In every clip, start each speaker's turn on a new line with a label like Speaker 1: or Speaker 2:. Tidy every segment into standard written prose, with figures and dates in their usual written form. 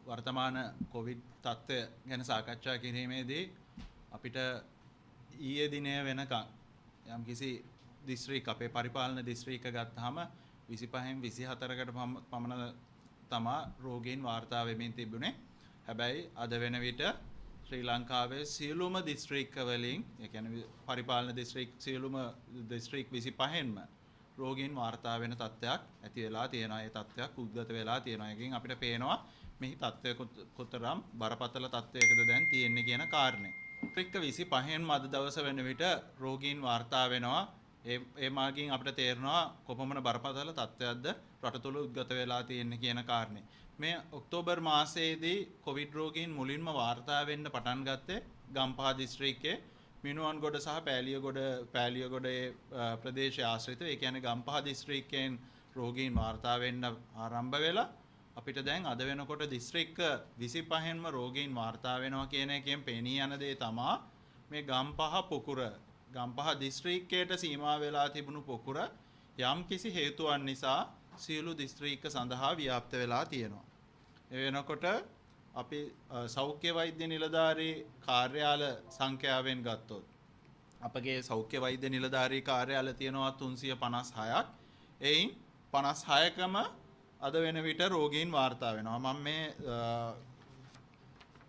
Speaker 1: වර්තමාන කොවිඩ් තත්ත්වය ගැන සාකච්ඡා කිරීමේදී අපිට ඊයේ දිනය වෙනකන් යම්කිසි දිස්ත්‍රික් අපේ පරිපාලන දිස්ත්‍රික්ක ගත්තාම 25න් 24කට පමණ තමා රෝගීන් වාර්තා වෙමින් තිබුණේ. හැබැයි අද වෙන විට ශ්‍රී ලංකාවේ සියලුම දිස්ත්‍රික්ක වලින් ඒ කියන්නේ පරිපාලන දිස්ත්‍රික් සියලුම දිස්ත්‍රික් 25න්ම රෝගීන් වාර්තා වෙන තත්ත්වයක් ඇති වෙලා තියෙනවා. ඒ තත්ත්වයක් උද්ගත වෙලා තියෙනවා. එකකින් අපිට පේනවා මෙහි තත්ත්වය කොතරම් බරපතල තත්ත්වයකද දැන් තියෙන්නේ කියන කාරණේ. දිස්ත්‍රික්ක 25න්ම අද දවස වෙන විට රෝගීන් වාර්තා වෙනවා. ඒ මාර්ගයෙන් අපිට තේරෙනවා කොපමණ බරපතල තත්ත්වයක්ද රට තුළ උද්ගත වෙලා තියෙන්නේ කියන කාරණේ. මේ ඔක්තෝබර් මාසයේදී කොවිඩ් රෝගීන් මුලින්ම වාර්තා වෙන්න පටන් ගත්තේ ගම්පහ දිස්ත්‍රික්කයේ මිනුවන්ගොඩ සහ පෑලියගොඩ ප්‍රදේශය ආශ්‍රිතව. ඒ කියන්නේ ගම්පහ දිස්ත්‍රික්කයෙන් රෝගීන් වාර්තා වෙන්න ආරම්භ වෙලා අපිට දැන් අද වෙනකොට දිස්ත්‍රික්ක 25න්ම රෝගීන් වාර්තා වෙනවා කියන එකෙන් පෙනී යන දේ තමා මේ ගම්පහ දිස්ත්‍රික්කයට සීමා වෙලා තිබුණු පොකුර යම් කිසි හේතුවක් නිසා සියලු දිස්ත්‍රික්ක සඳහා ව්‍යාප්ත වෙලා තියෙනවා. ඒ වෙනකොට අපි සෞඛ්‍ය වෛද්‍ය නිලධාරී කාර්යාල සංඛ්‍යාවෙන් ගත්තොත් අපගේ සෞඛ්‍ය වෛද්‍ය නිලධාරී කාර්යාල තියෙනවා 356ක්. එයින් 56කම අද වෙන විට රෝගීන් වාර්තා වෙනවා. මම මේ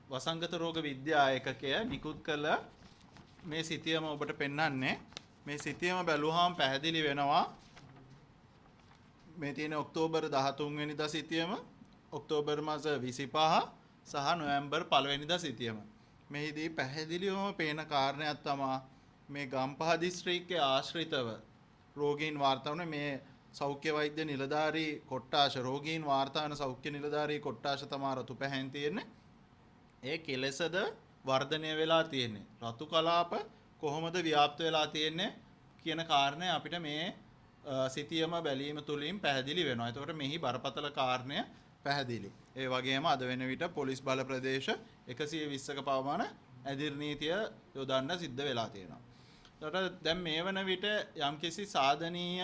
Speaker 1: වසංගත රෝග විද්‍යා ඒකකය නිකුත් කළ මේ සිතියම ඔබට පෙන්වන්නේ. මේ සිතියම බැලුවාම පැහැදිලි වෙනවා. මේ තියෙන ඔක්තෝබර් 13 වෙනිදා සිතියම, ඔක්තෝබර් මාස 25 සහ නොවැම්බර් 1 වෙනිදා සිතියම. මෙහිදී පැහැදිලිවම පේන කාරණයක් තමයි මේ ගම්පහ දිස්ත්‍රික්කයේ ආශ්‍රිතව රෝගීන් වාර්තා වුණේ. මේ සෞඛ්‍ය වෛද්‍ය නිලධාරී කොට්ටාශ රෝගීන් වාර්තා වන සෞඛ්‍ය නිලධාරී කොට්ටාශ තමයි රතු පැහැන් තියෙන්නේ. ඒ කෙලෙසද වර්ධනය වෙලා තියෙන්නේ. රතු කලාප කොහොමද ව්‍යාප්ත වෙලා තියෙන්නේ කියන කාරණය අපිට මේ සිතියම බැලීම තුලින් පැහැදිලි වෙනවා. එතකොට මෙහි බරපතල කාරණය පැහැදිලි. ඒ වගේම අද වෙන විට පොලිස් බල ප්‍රදේශ 120ක පමණ ඇදිරි නීතිය යොදන්න සිද්ධ වෙලා තියෙනවා. එතකොට දැන් මේ වන විට යම්කිසි සාධනීය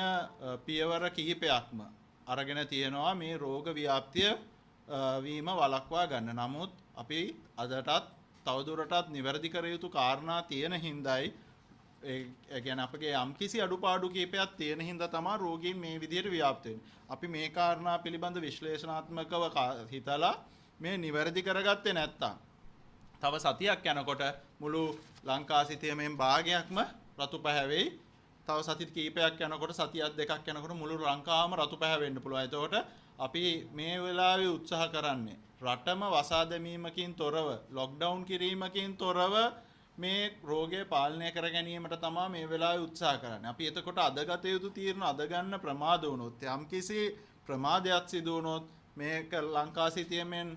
Speaker 1: පියවර කිහිපයක්ම අරගෙන තියෙනවා මේ රෝග ව්‍යාප්තිය වීම වළක්වා ගන්න. නමුත් අපි අදටත් තවදුරටත් නිවැරදි කර යුතු කාරණා තියෙන හින්දායි ඒ කියන්නේ අපගේ යම්කිසි අඩුපාඩු කිහිපයක් තියෙන හින්දා තමයි රෝගීන් මේ විදිහට ව්‍යාප්ත වෙන්නේ. අපි මේ කාරණා පිළිබඳ විශ්ලේෂණාත්මකව හිතලා මේ නිවැරදි කරගත්තේ නැත්තම් තව සතියක් යනකොට මුළු ලංකා සිතියමෙන් භාගයක්ම රතු පැහැවෙයි. තව සති කිහිපයක් යනකොට සතියක් දෙකක් යනකොට මුළු ලංකාවම රතු පැහැවෙන්න පුළුවන්. එතකොට අපි මේ වෙලාවේ උත්සාහ කරන්නේ රටම වසා දැමීමකින් තොරව ලොක්ඩවුන් කිරීමකින් තොරව මේ රෝගය පාලනය කර ගැනීමට තමයි මේ වෙලාවේ උත්සාහ කරන්නේ. අපි එතකොට අදගත යුතු තීරණ අද ගන්න ප්‍රමාද වුණොත් යම්කිසි ප්‍රමාදයක් සිදු වුණොත් මේක ලංකා සිතියමෙන්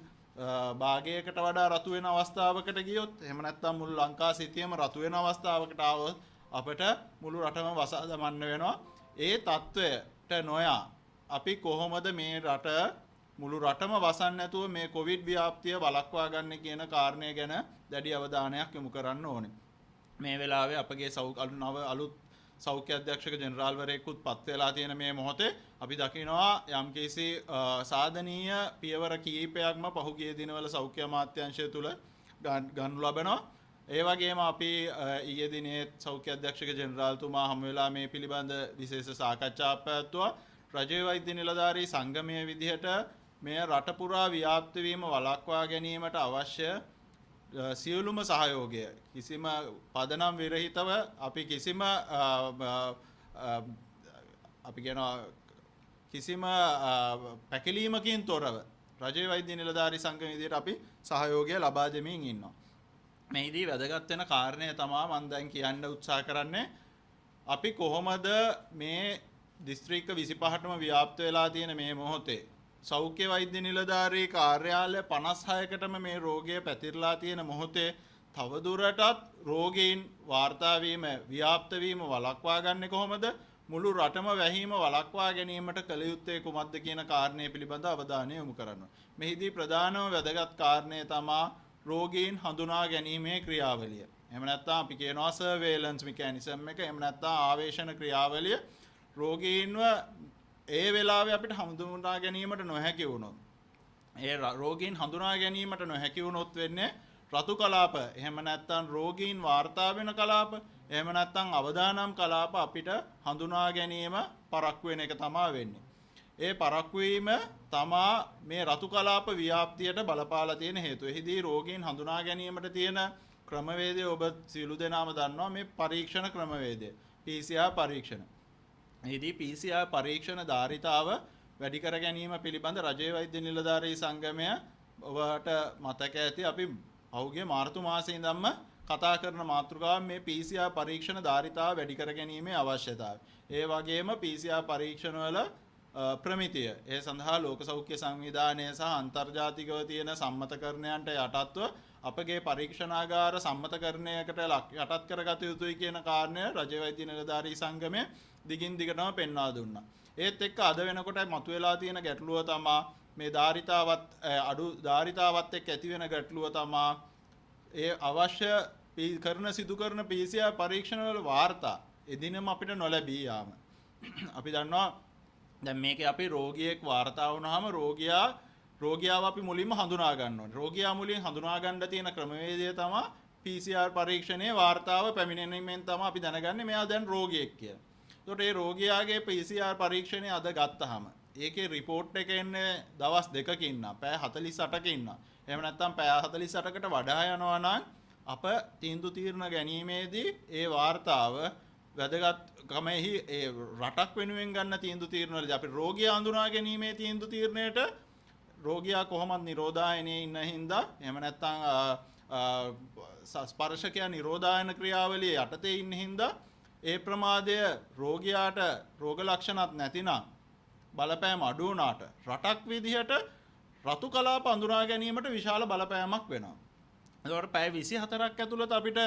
Speaker 1: භාගයකට වඩා රතු වෙන අවස්ථාවකට ගියොත් එහෙම නැත්නම් මුළු ලංකා සිතියම රතු වෙන අවස්ථාවකට ආවොත් අපිට මුළු රටම වසා දමන්න වෙනවා. ඒ තත්වයට නොයා අපි කොහොමද මේ රට මුළු රටම වසන්න නැතුව මේ කොවිඩ් ව්‍යාප්තිය වළක්වා ගන්න කියන කාරණය ගැන දැඩි අවධානයක් යොමු කරන්න ඕනේ. මේ වෙලාවේ අපගේ අලුත් සෞඛ්‍ය අධ්‍යක්ෂක ජෙනරාල්වරයෙකුත් පත් වෙලා තියෙන මේ මොහොතේ අපි දකිනවා යම්කිසි සාධනීය පියවර කිහිපයක්ම පහුගිය දිනවල සෞඛ්‍ය අමාත්‍යාංශය තුල ගන්නු ලබනවා. ඒ වගේම අපි ඊයේ දිනේ සෞඛ්‍ය අධ්‍යක්ෂක ජෙනරාල්තුමා හමු වෙලා මේ පිළිබඳ විශේෂ සාකච්ඡාවක් පැවැත්වුවා. රජයේ වෛද්‍ය නිලධාරී සංගමයේ විදිහට මේ රට පුරා ව්‍යාප්ත වීම වළක්වා ගැනීමට අවශ්‍ය සියලුම සහයෝගය කිසිම පදනම් විරහිතව අපි කිසිම අපි කියනවා කිසිම පැකිලීමකින් තොරව රජයේ වෛද්‍ය නිලධාරී සංගමයේ විදිහට අපි සහයෝගය ලබා දෙමින් ඉන්නවා. මේදී වැදගත් වෙන කාරණය තමයි මම දැන් කියන්න උත්සාහ කරන්නේ අපි කොහොමද මේ දිස්ත්‍රික්ක 25ටම ව්‍යාප්ත වෙලා තියෙන මේ මොහොතේ සෞඛ්‍ය වෛද්‍ය නිලධාරී කාර්යාලය 56කටම මේ රෝගය පැතිරලා තියෙන මොහොතේ තවදුරටත් රෝගීන් වාර්තා වීම ව්‍යාප්ත වීම වළක්වා ගන්නේ කොහොමද? මුළු රටම වැහිම වළක්වා ගැනීමට කළ යුත්තේ කුමක්ද කියන කාරණය පිළිබඳ අවධානය යොමු කරනවා. මෙහිදී ප්‍රධානම වැදගත් කාරණය තමයි රෝගීන් හඳුනා ගැනීමේ ක්‍රියාවලිය. එහෙම නැත්නම් අපි කියනවා සර්වේලන්ස් මෙකැනිසම් එක. එහෙම නැත්නම් ආවේශන ක්‍රියාවලිය. රෝගීන්ව ඒ වෙලාවේ අපිට හඳුනා ගැනීමට නොහැකි වුණොත් ඒ රෝගීන් හඳුනා ගැනීමට නොහැකි වුණොත් වෙන්නේ රතු කලාප. එහෙම නැත්නම් රෝගීන් වාර්තා වෙන කලාප. එහෙම නැත්නම් අවදානම් කලාප අපිට හඳුනා ගැනීම පරක්කු වෙන එක තමයි වෙන්නේ. ඒ පරක්කු වීම තමා මේ රතු කලාප ව්‍යාප්තියට බලපාලා තියෙන හේතුව. එහිදී රෝගීන් හඳුනා ගැනීමට තියෙන ක්‍රමවේදය ඔබ සියලු දෙනාම දන්නවා මේ පරීක්ෂණ ක්‍රමවේදය. PCR පරීක්ෂණ. එහිදී PCR පරීක්ෂණ ධාරිතාව වැඩි කර ගැනීම පිළිබඳ රජයේ වෛද්‍ය නිලධාරී සංගමය ඔබට මතක ඇති අපි පහුගිය මාර්තු මාසයේ ඉඳන්ම කතා කරන මාතෘකාව මේ PCR පරීක්ෂණ ධාරිතාව වැඩි කර ගැනීමේ අවශ්‍යතාවය. ඒ වගේම PCR පරීක්ෂණ වල ප්‍රමිතිය. ඒ සඳහා ලෝක සෞඛ්‍ය සංවිධානය සහ අන්තර්ජාතිකව තියෙන සම්මතකරණයන්ට යටත්ව අපගේ පරීක්ෂණාගාර සම්මතකරණයකට යටත් කරගත යුතුයි කියන කාරණය රජයේ වෛද්‍ය නිලධාරී සංගමය දිගින් දිගටම පෙන්වා දුන්නා. ඒත් එක්ක අද වෙනකොට මතුවලා තියෙන ගැටලුව තමයි මේ ධාරිතාවත් එක්ක ඇති වෙන ගැටලුව තමයි ඒ අවශ්‍ය සිදු කරන PCR පරීක්ෂණ වල වාර්තා එදිනම අපිට නොලැබී යාම. අපි දන්නවා දැන් මේකේ අපි රෝගියෙක් වාර්තා වුණාම රෝගියාව අපි මුලින්ම හඳුනා ගන්න ඕනේ. රෝගියා මුලින් හඳුනා ගන්න තියෙන ක්‍රමවේදය තමයි PCR පරීක්ෂණයේ වාර්තාව පැමිණෙනීමෙන් තමයි අපි දැනගන්නේ මෙයා දැන් රෝගියෙක් කියලා. ඒකට ඒ රෝගියාගේ PCR පරීක්ෂණය අද ගත්තාම ඒකේ රිපෝට් එක එන්නේ දවස් 2කින් ඉන්න, පැය 48ක ඉන්න. එහෙම නැත්නම් පැය 48කට වඩා යනවා නම් අප තීන්දුව తీරන ගැනීමේදී ඒ වාර්තාව වැදගත්කමෙහි ඒ රටක් වෙනුවෙන් ගන්න තීන්දුව తీරනවලදී අපි රෝගියා හඳුනා ගැනීමේ තීන්දුව తీරණයට රෝගියා කොහොමද නිරෝධායනයේ ඉන්න හින්දා එහෙම නැත්නම් ස්පර්ශකයා නිරෝධායන ක්‍රියාවලිය යටතේ ඉන්න හින්දා ඒ ප්‍රමාදය රෝගියාට රෝග ලක්ෂණත් නැතිනම් බලපෑම අඩු වුණාට රටක් විදිහට රතු කලාප අඳුනා ගැනීමට විශාල බලපෑමක් වෙනවා. එතකොට පැය 24ක් ඇතුළත අපිට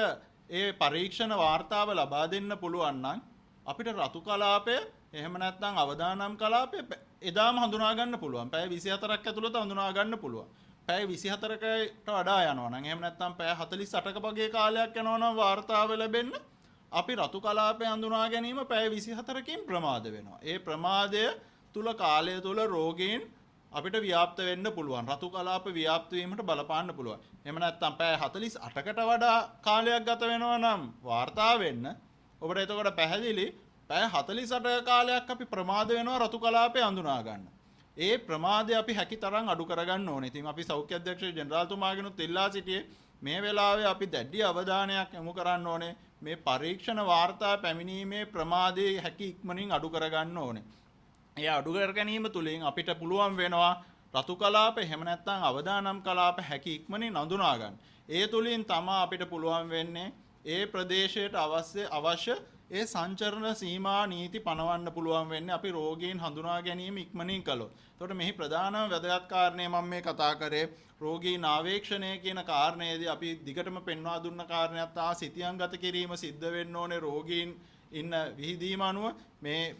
Speaker 1: ඒ පරීක්ෂණ වාර්තාව ලබා දෙන්න පුළුවන් නම් අපිට රතු කලාපය එහෙම නැත්නම් අවදානම් කලාපය එදාම හඳුනා ගන්න පුළුවන්. පැය 24ක් ඇතුළත හඳුනා ගන්න පුළුවන්. පැය 24කට වඩා යනවා නම් එහෙම නැත්නම් පැය 48ක වගේ කාලයක් යනවා නම් වාර්තාව ලැබෙන්න අපි රතු කලාපය හඳුනා ගැනීම පැය 24කින් ප්‍රමාද වෙනවා. ඒ ප්‍රමාදය තුල කාලය තුල රෝගීන් අපිට ව්‍යාප්ත වෙන්න පුළුවන්. රතු කලාප ව්‍යාප්ත වීමට බලපාන්න පුළුවන්. එහෙම නැත්නම් පැය 48කට වඩා කාලයක් ගත වෙනවා නම් වාර්තා වෙන්න ඔබට එතකොට පැහැදිලි පැය 48 කාලයක් අපි ප්‍රමාද වෙනවා රතු කලාපය හඳුනා ගන්න. ඒ ප්‍රමාදය අපි හැකි තරම් අඩු කරගන්න ඕනේ. ඉතින් අපි සෞඛ්‍ය අධ්‍යක්ෂ ජෙනරාල්තුමාගෙනුත් ඉල්ලා සිටියේ මේ වෙලාවේ අපි දැඩි අවධානයක් යොමු කරන්න ඕනේ. මේ පරීක්ෂණ වාර්තා පැමිණීමේ ප්‍රමාදය හැකි ඉක්මනින් අඩු කරගන්න ඕනේ. ඒ අඩු කර ගැනීම තුලින් අපිට පුළුවන් වෙනවා රතු කලාප එහෙම නැත්නම් අවදානම් කලාප හැකි ඉක්මනින් හඳුනා ගන්න. ඒ තුලින් තමයි අපිට පුළුවන් වෙන්නේ ඒ ප්‍රදේශයට අවශ්‍ය ඒ සංචරණ සීමා නීති පනවන්න පුළුවන් වෙන්නේ අපි රෝගීන් හඳුනා ගැනීම ඉක්මනින් කළොත්. එතකොට මෙහි ප්‍රධානම වැදගත් කාරණය මම මේ කතා කරේ රෝගීන් ආවේක්ෂණය කියන කාරණේදී අපි දිගටම පෙන්වා දුන්න කාරණයක් තා සිතියම්ගත කිරීම සිද්ධ වෙන්න ඕනේ රෝගීන් ඉන්න විහිදීම අනුව මේ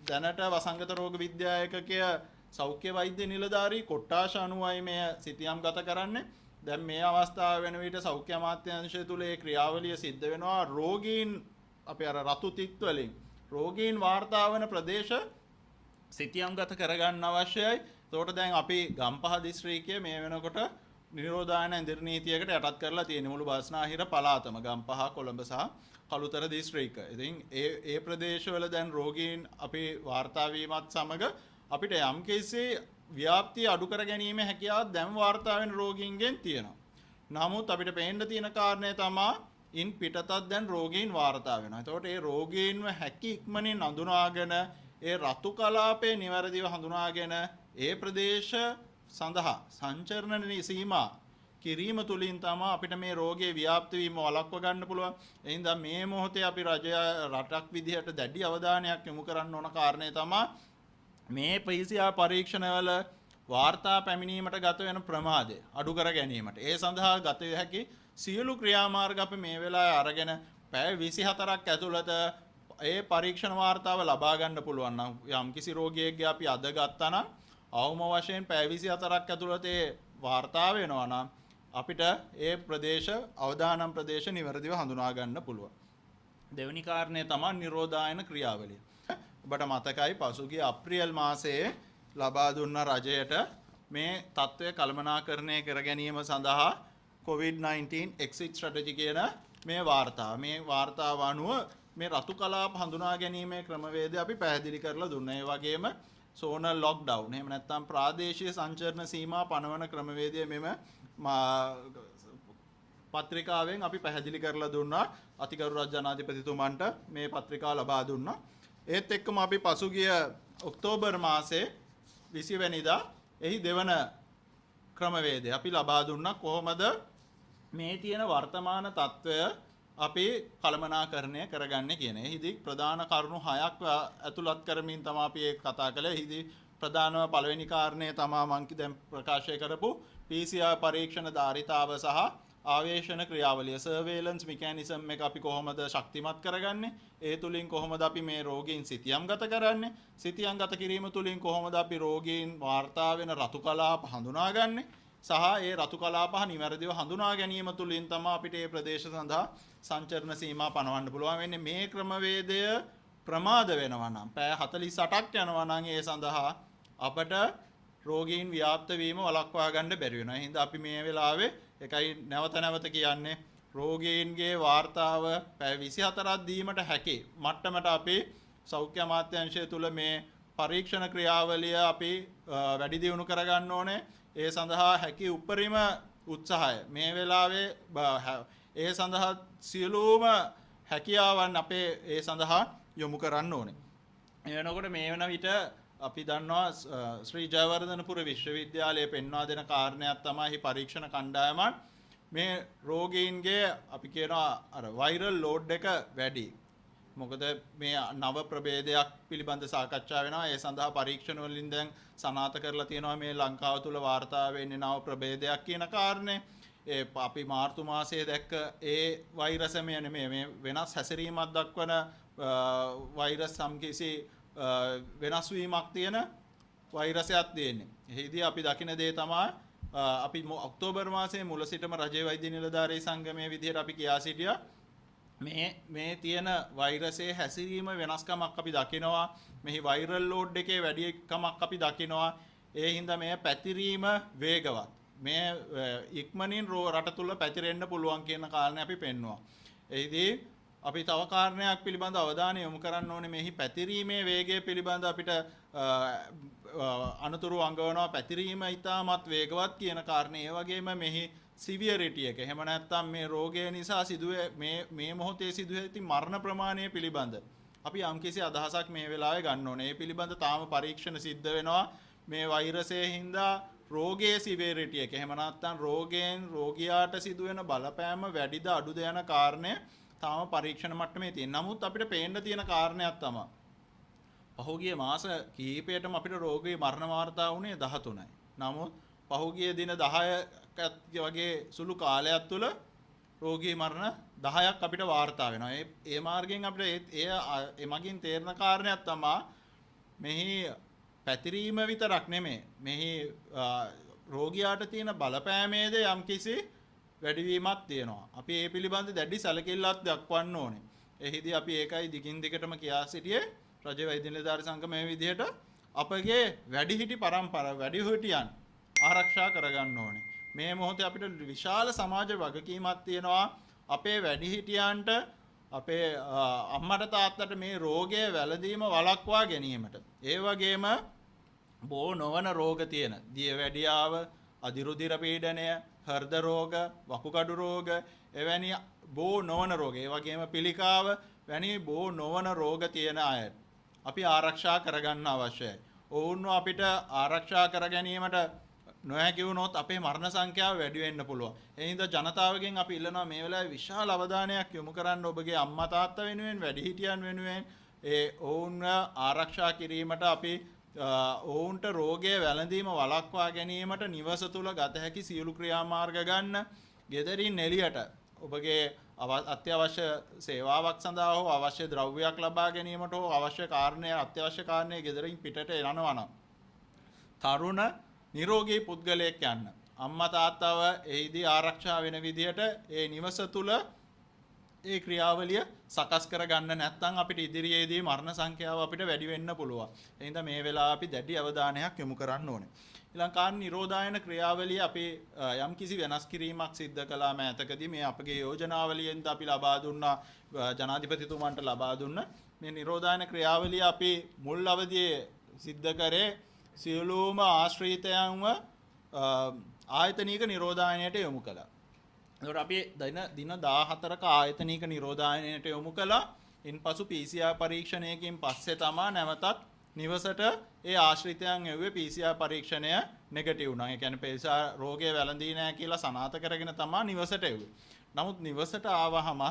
Speaker 1: දැනට වසංගත රෝග විද්‍යායකකය සෞඛ්‍ය වෛද්‍ය නිලධාරී කොට්ටාශ 90යි මේ සිතියම්ගත කරන්නේ. දැන් මේ අවස්ථාව වෙන විට සෞඛ්‍ය අමාත්‍යාංශය තුල ඒ ක්‍රියාවලිය සිද්ධ වෙනවා රෝගීන් අපි අර රතු තිත් වලින් රෝගීන් වාර්තා වන ප්‍රදේශ සිතියම්ගත කරගන්න අවශ්‍යයි. ඒකට දැන් අපි ගම්පහ දිස්ත්‍රික්කයේ මේ වෙනකොට නිරෝධායන ඉදිරි නීතියකට යටත් කරලා තියෙන මුළු බස්නාහිර පළාතම ගම්පහ කොළඹ සහ කළුතර දිස්ත්‍රික්ක. ඉතින් ඒ ප්‍රදේශවල දැන් රෝගීන් අපි වාර්තා වීමත් සමග අපිට යම්කිසි ව්‍යාප්තිය අඩු කර ගැනීම හැකියාවක් දැන් වාර්තා වෙන රෝගීන්ගෙන් තියෙනවා. නමුත් අපිට පේන්න තියෙන කාරණේ තමයි ඉන් පිටතත් දැන් රෝගීන් වාර්තා වෙනවා. ඒතකොට ඒ රෝගීන්ව හැකි ඉක්මනින් හඳුනාගෙන ඒ රතු කලාපේ නිවැරදිව හඳුනාගෙන ඒ ප්‍රදේශ සඳහා සංචරණ සීමා කිරීම තුලින් තමයි අපිට මේ රෝගයේ ව්‍යාප්ත වීම වළක්ව ගන්න පුළුවන්. එහෙනම් මේ මොහොතේ අපි රටක් විදිහට දැඩි අවධානයක් යොමු කරන්න ඕන කාරණේ තමයි මේ PCR පරීක්ෂණවල වාර්තා පැමිණීමට ගත වෙන ප්‍රමාදය අඩු කර ගැනීමට. ඒ සඳහා ගත හැකි සියලු ක්‍රියාමාර්ග අපි මේ වෙලාවේ අරගෙන පැය 24ක් ඇතුළත ඒ පරීක්ෂණ වාර්තාව ලබා ගන්න පුළුවන් නම් යම් කිසි රෝගියෙක්ගේ අපි අද ගත්තා නම් අවම වශයෙන් පැය 24ක් ඇතුළත ඒ වාර්තා වෙනවා නම් අපිට ඒ ප්‍රදේශ අවදානම් ප්‍රදේශ නිවැරදිව හඳුනා ගන්න පුළුවන්. දෙවෙනි කාරණය තමයි නිරෝධායන ක්‍රියාවලිය. ඔබට මතකයි පසුගිය අප්‍රේල් මාසයේ ලබා දුන්න රජයට මේ තත්ත්වය කළමනාකරණය කර ගැනීම සඳහා COVID-19 exit strategy කියන මේ වාර්තාව. මේ වාර්තාව අනුව මේ රතු කලාප හඳුනා ගැනීමේ ක්‍රමවේදය අපි පැහැදිලි කරලා දුන්නා. ඒ වගේම සෝනල් ලොක්ඩවුන් එහෙම නැත්නම් ප්‍රාදේශීය සංචරණ සීමා පනවන ක්‍රමවේදය මෙම පත්‍රිකාවෙන් අපි පැහැදිලි කරලා දුන්නා. අතිගරු රජ ජනාධිපතිතුමන්ට මේ පත්‍රිකාව ලබා දුන්නා. ඒත් එක්කම අපි පසුගිය ඔක්තෝබර් මාසේ 20 වෙනිදා එහි දෙවන ක්‍රමවේදය අපි ලබා දුන්නා. කොහොමද මේ තියෙන වර්තමාන තත්ත්වය අපි කළමනාකරණය කරගන්නේ කියන. එහිදී ප්‍රධාන කරුණු 6ක් ඇතුළත් කරමින් තමයි අපි ඒක කතා කළේ. එහිදී ප්‍රධානම පළවෙනි කාරණය තමයි මම දැන් ප්‍රකාශය කරපු PCR පරීක්ෂණ ධාරිතාව සහ ආවේශන ක්‍රියාවලිය සර්වේලන්ස් මෙකැනිසම් එක අපි කොහොමද ශක්තිමත් කරගන්නේ? ඒ තුලින් කොහොමද අපි මේ රෝගීන් සිතියම්ගත කරන්නේ? සිතියම්ගත කිරීම තුලින් කොහොමද අපි රෝගීන් වාර්තා වෙන රතු කලාප හඳුනාගන්නේ? සහ ඒ රතු කලාප නිවැරදිව හඳුනා ගැනීම තුලින් තමයි අපිට මේ ප්‍රදේශ සඳහා සංචරණ සීමා පනවන්න පුළුවන් වෙන්නේ. මේ ක්‍රමවේදය ප්‍රමාද වෙනවා නම් පැය 48ක් යනවා නම් ඒ සඳහා අපට රෝගීන් ව්‍යාප්ත වීම වළක්වා ගන්න බැරි වෙනවා. ඒ හින්දා අපි මේ වෙලාවේ එකයි නැවත කියන්නේ රෝගීන්ගේ වාර්තාව පැය 24ක් දීමට හැකි මට්ටමට අපි සෞඛ්‍ය අමාත්‍යාංශය තුල මේ පරීක්ෂණ ක්‍රියාවලිය අපි වැඩි දියුණු කරගන්න ඕනේ. ඒ සඳහා හැකි උපරිම උත්සාහය මේ වෙලාවේ ඒ සඳහා සියලුම හැකියාවන් අපේ ඒ සඳහා යොමු කරන්න ඕනේ. එනකොට මේ වෙන විට අපි දන්නවා ශ්‍රී ජයවර්ධනපුර විශ්වවිද්‍යාලයේ පෙන්වා දෙන කාරණයක් තමයි පරීක්ෂණ කණ්ඩායමක් මේ රෝගීන්ගේ අපි කියනවා අර වෛරල් ලෝඩ් එක වැඩි. මොකද මේ නව ප්‍රභේදයක් පිළිබඳ සාකච්ඡා වෙනවා. ඒ සඳහා පරීක්ෂණ වලින් දැන් සනාථ කරලා තියෙනවා මේ ලංකාව තුල වාර්තා වෙන්නේ නව ප්‍රභේදයක් කියන කාරණේ. ඒ අපි මාර්තු මාසයේ දැක්ක ඒ වෛරසමය නෙමෙයි මේ වෙනස් හැසිරීමක් දක්වන වෛරස් සම්කිසි වෙනස් වීමක් තියෙන වෛරසයක් තියෙන්නේ. එහිදී අපි දකින දේ තමයි අපි ඔක්තෝබර් මාසයේ මුල සිටම රජයේ වෛද්‍ය නිලධාරී සංගමයේ විදිහට අපි කියා සිටියා මේ තියෙන වෛරසයේ හැසිරීම වෙනස්කමක් අපි දකිනවා. මෙහි වෛරල් ලෝඩ් එකේ වැඩිකමක් අපි දකිනවා. ඒ හින්දා මේ පැතිරීම වේගවත්. මේ ඉක්මනින් රට තුල පැතිරෙන්න පුළුවන් කියන කාරණේ අපි පෙන්වුවා. එහිදී අපි තව කාරණයක් පිළිබඳ අවධානය යොමු කරන්න ඕනේ. මෙහි පැතිරීමේ වේගය පිළිබඳ අපිට අනුතුරු අඟවනවා. පැතිරීම ඉතාමත් වේගවත් කියන කාරණේ. ඒ වගේම මෙහි සිවියරිටි එක. එහෙම නැත්නම් මේ රෝගය නිසා සිදුවේ මේ මොහොතේ සිදුවේ ඇති මරණ ප්‍රමාණය පිළිබඳ අපි යම්කිසි අදහසක් මේ වෙලාවේ ගන්න ඕනේ. ඒ පිළිබඳ තාම පරීක්ෂණ සිද්ධ වෙනවා. මේ වෛරසයේ හින්දා රෝගයේ සිවියරිටි එක. එහෙම නැත්නම් රෝගියාට සිදුවෙන බලපෑම වැඩිද අඩුද යන කාරණය තාම පරීක්ෂණ මට්ටමේ තියෙන. නමුත් අපිට පේන්න තියෙන කාරණයක් තමයි පහුගිය මාස කිහිපයටම අපිට රෝගී මරණ වාර්තා වුණේ 13යි. නමුත් පහුගිය දින 10ක වගේ සුළු කාලයක් තුළ රෝගී මරණ 10ක් අපිට වාර්තා වෙනවා. ඒ මාර්ගයෙන් අපිට ඒ මගින් තේරෙන කාරණයක් තමයි මෙහි පැතිරීම විතරක් නෙමෙයි. මෙහි රෝගියාට තියෙන බලපෑමේද යම්කිසි වැඩිවීමක් තියෙනවා. අපි ඒ පිළිබඳ දැඩි සැලකිල්ලක් දක්වන්න ඕනේ. එහිදී අපි ඒකයි දිගින් දිගටම කියා සිටියේ රජ වෛද්‍ය නිලධාරී සංගමයේ විදිහට අපගේ වැඩිහිටි පරම්පරාව වැඩිහිටියන් ආරක්ෂා කරගන්න ඕනේ. මේ මොහොතේ අපිට විශාල සමාජ වගකීමක් තියෙනවා අපේ වැඩිහිටියන්ට අපේ අම්මට තාත්තට මේ රෝගය වැළඳීම වළක්වා ගැනීමට. ඒ වගේම බෝ නොවන රෝග තියෙන දියවැඩියාව, අධිරුධිර පීඩනය, හෘද රෝග, වකුගඩු රෝග එවැනි බෝ නොවන රෝග, ඒ වගේම පිළිකාව වැනි බෝ නොවන රෝග තියෙන අය අපි ආරක්ෂා කරගන්න අවශ්‍යයි. ඔවුන්ව අපිට ආරක්ෂා කර ගැනීමට නොහැකි වුණොත් අපේ මරණ සංඛ්‍යාව වැඩි වෙන්න පුළුවන්. ඒ හින්දා ජනතාවගෙන් අපි ඉල්ලනවා මේ වෙලාවේ විශාල අවධානයක් යොමු කරන්න ඔබගේ අම්මා තාත්තා වෙනුවෙන්, වැඩිහිටියන් වෙනුවෙන් ඔවුන්ව ආරක්ෂා කිරීමට අපි ඔවුන්ට රෝගය වැළඳීම වළක්වා ගැනීමට නිවස තුල ගත හැකි සියලු ක්‍රියාමාර්ග ගන්න. ගෙදරින් එළියට ඔබගේ අත්‍යවශ්‍ය සේවාවක් සඳහා හෝ අවශ්‍ය ද්‍රව්‍යයක් ලබා ගැනීමට හෝ අවශ්‍ය කාරණේ අත්‍යවශ්‍ය කාරණේ ගෙදරින් පිටට එනවා නම් තරුණ නිරෝගී පුද්ගලයෙක් යන්න. අම්මා තාත්තව එහිදී ආරක්ෂා වෙන විදිහට ඒ නිවස තුල ඒ ක්‍රියාවලිය සකස් කරගන්න නැත්නම් අපිට ඉදිරියේදී මරණ සංඛ්‍යාව අපිට වැඩි වෙන්න පුළුවන්. ඒ හින්දා මේ වෙලාව අපි දැඩි අවධානයක් යොමු කරන්න ඕනේ. ඊළඟ කාර්ය නිරෝධායන ක්‍රියාවලිය අපි යම් කිසි වෙනස් කිරීමක් සිද්ධ කළා මෑතකදී මේ අපගේ යෝජනාවලියෙන්ද අපි ලබා දුන්නා ජනාධිපතිතුමන්ට ලබා දුන්න මේ නිරෝධායන ක්‍රියාවලිය අපි මුල් අවදියේ සිද්ධ කරේ සියලුම ආශ්‍රිතයන්ව ආයතනික නිරෝධායනයට යොමු කළා. එතකොට අපි දින 14ක ආයතනික නිරෝධායනයට යොමු කළා. ඉන්පසු PCR පරීක්ෂණයකින් පස්සේ තමයි නැවතත් නිවසට ඒ ආශ්‍රිතයන් එව්වේ PCR පරීක්ෂණය නෙගටිව් වුණා. ඒ කියන්නේ PCR රෝගය වැළඳී නැහැ කියලා සනාථ කරගෙන තමයි නිවසට එව්වේ. නමුත් නිවසට ආවහම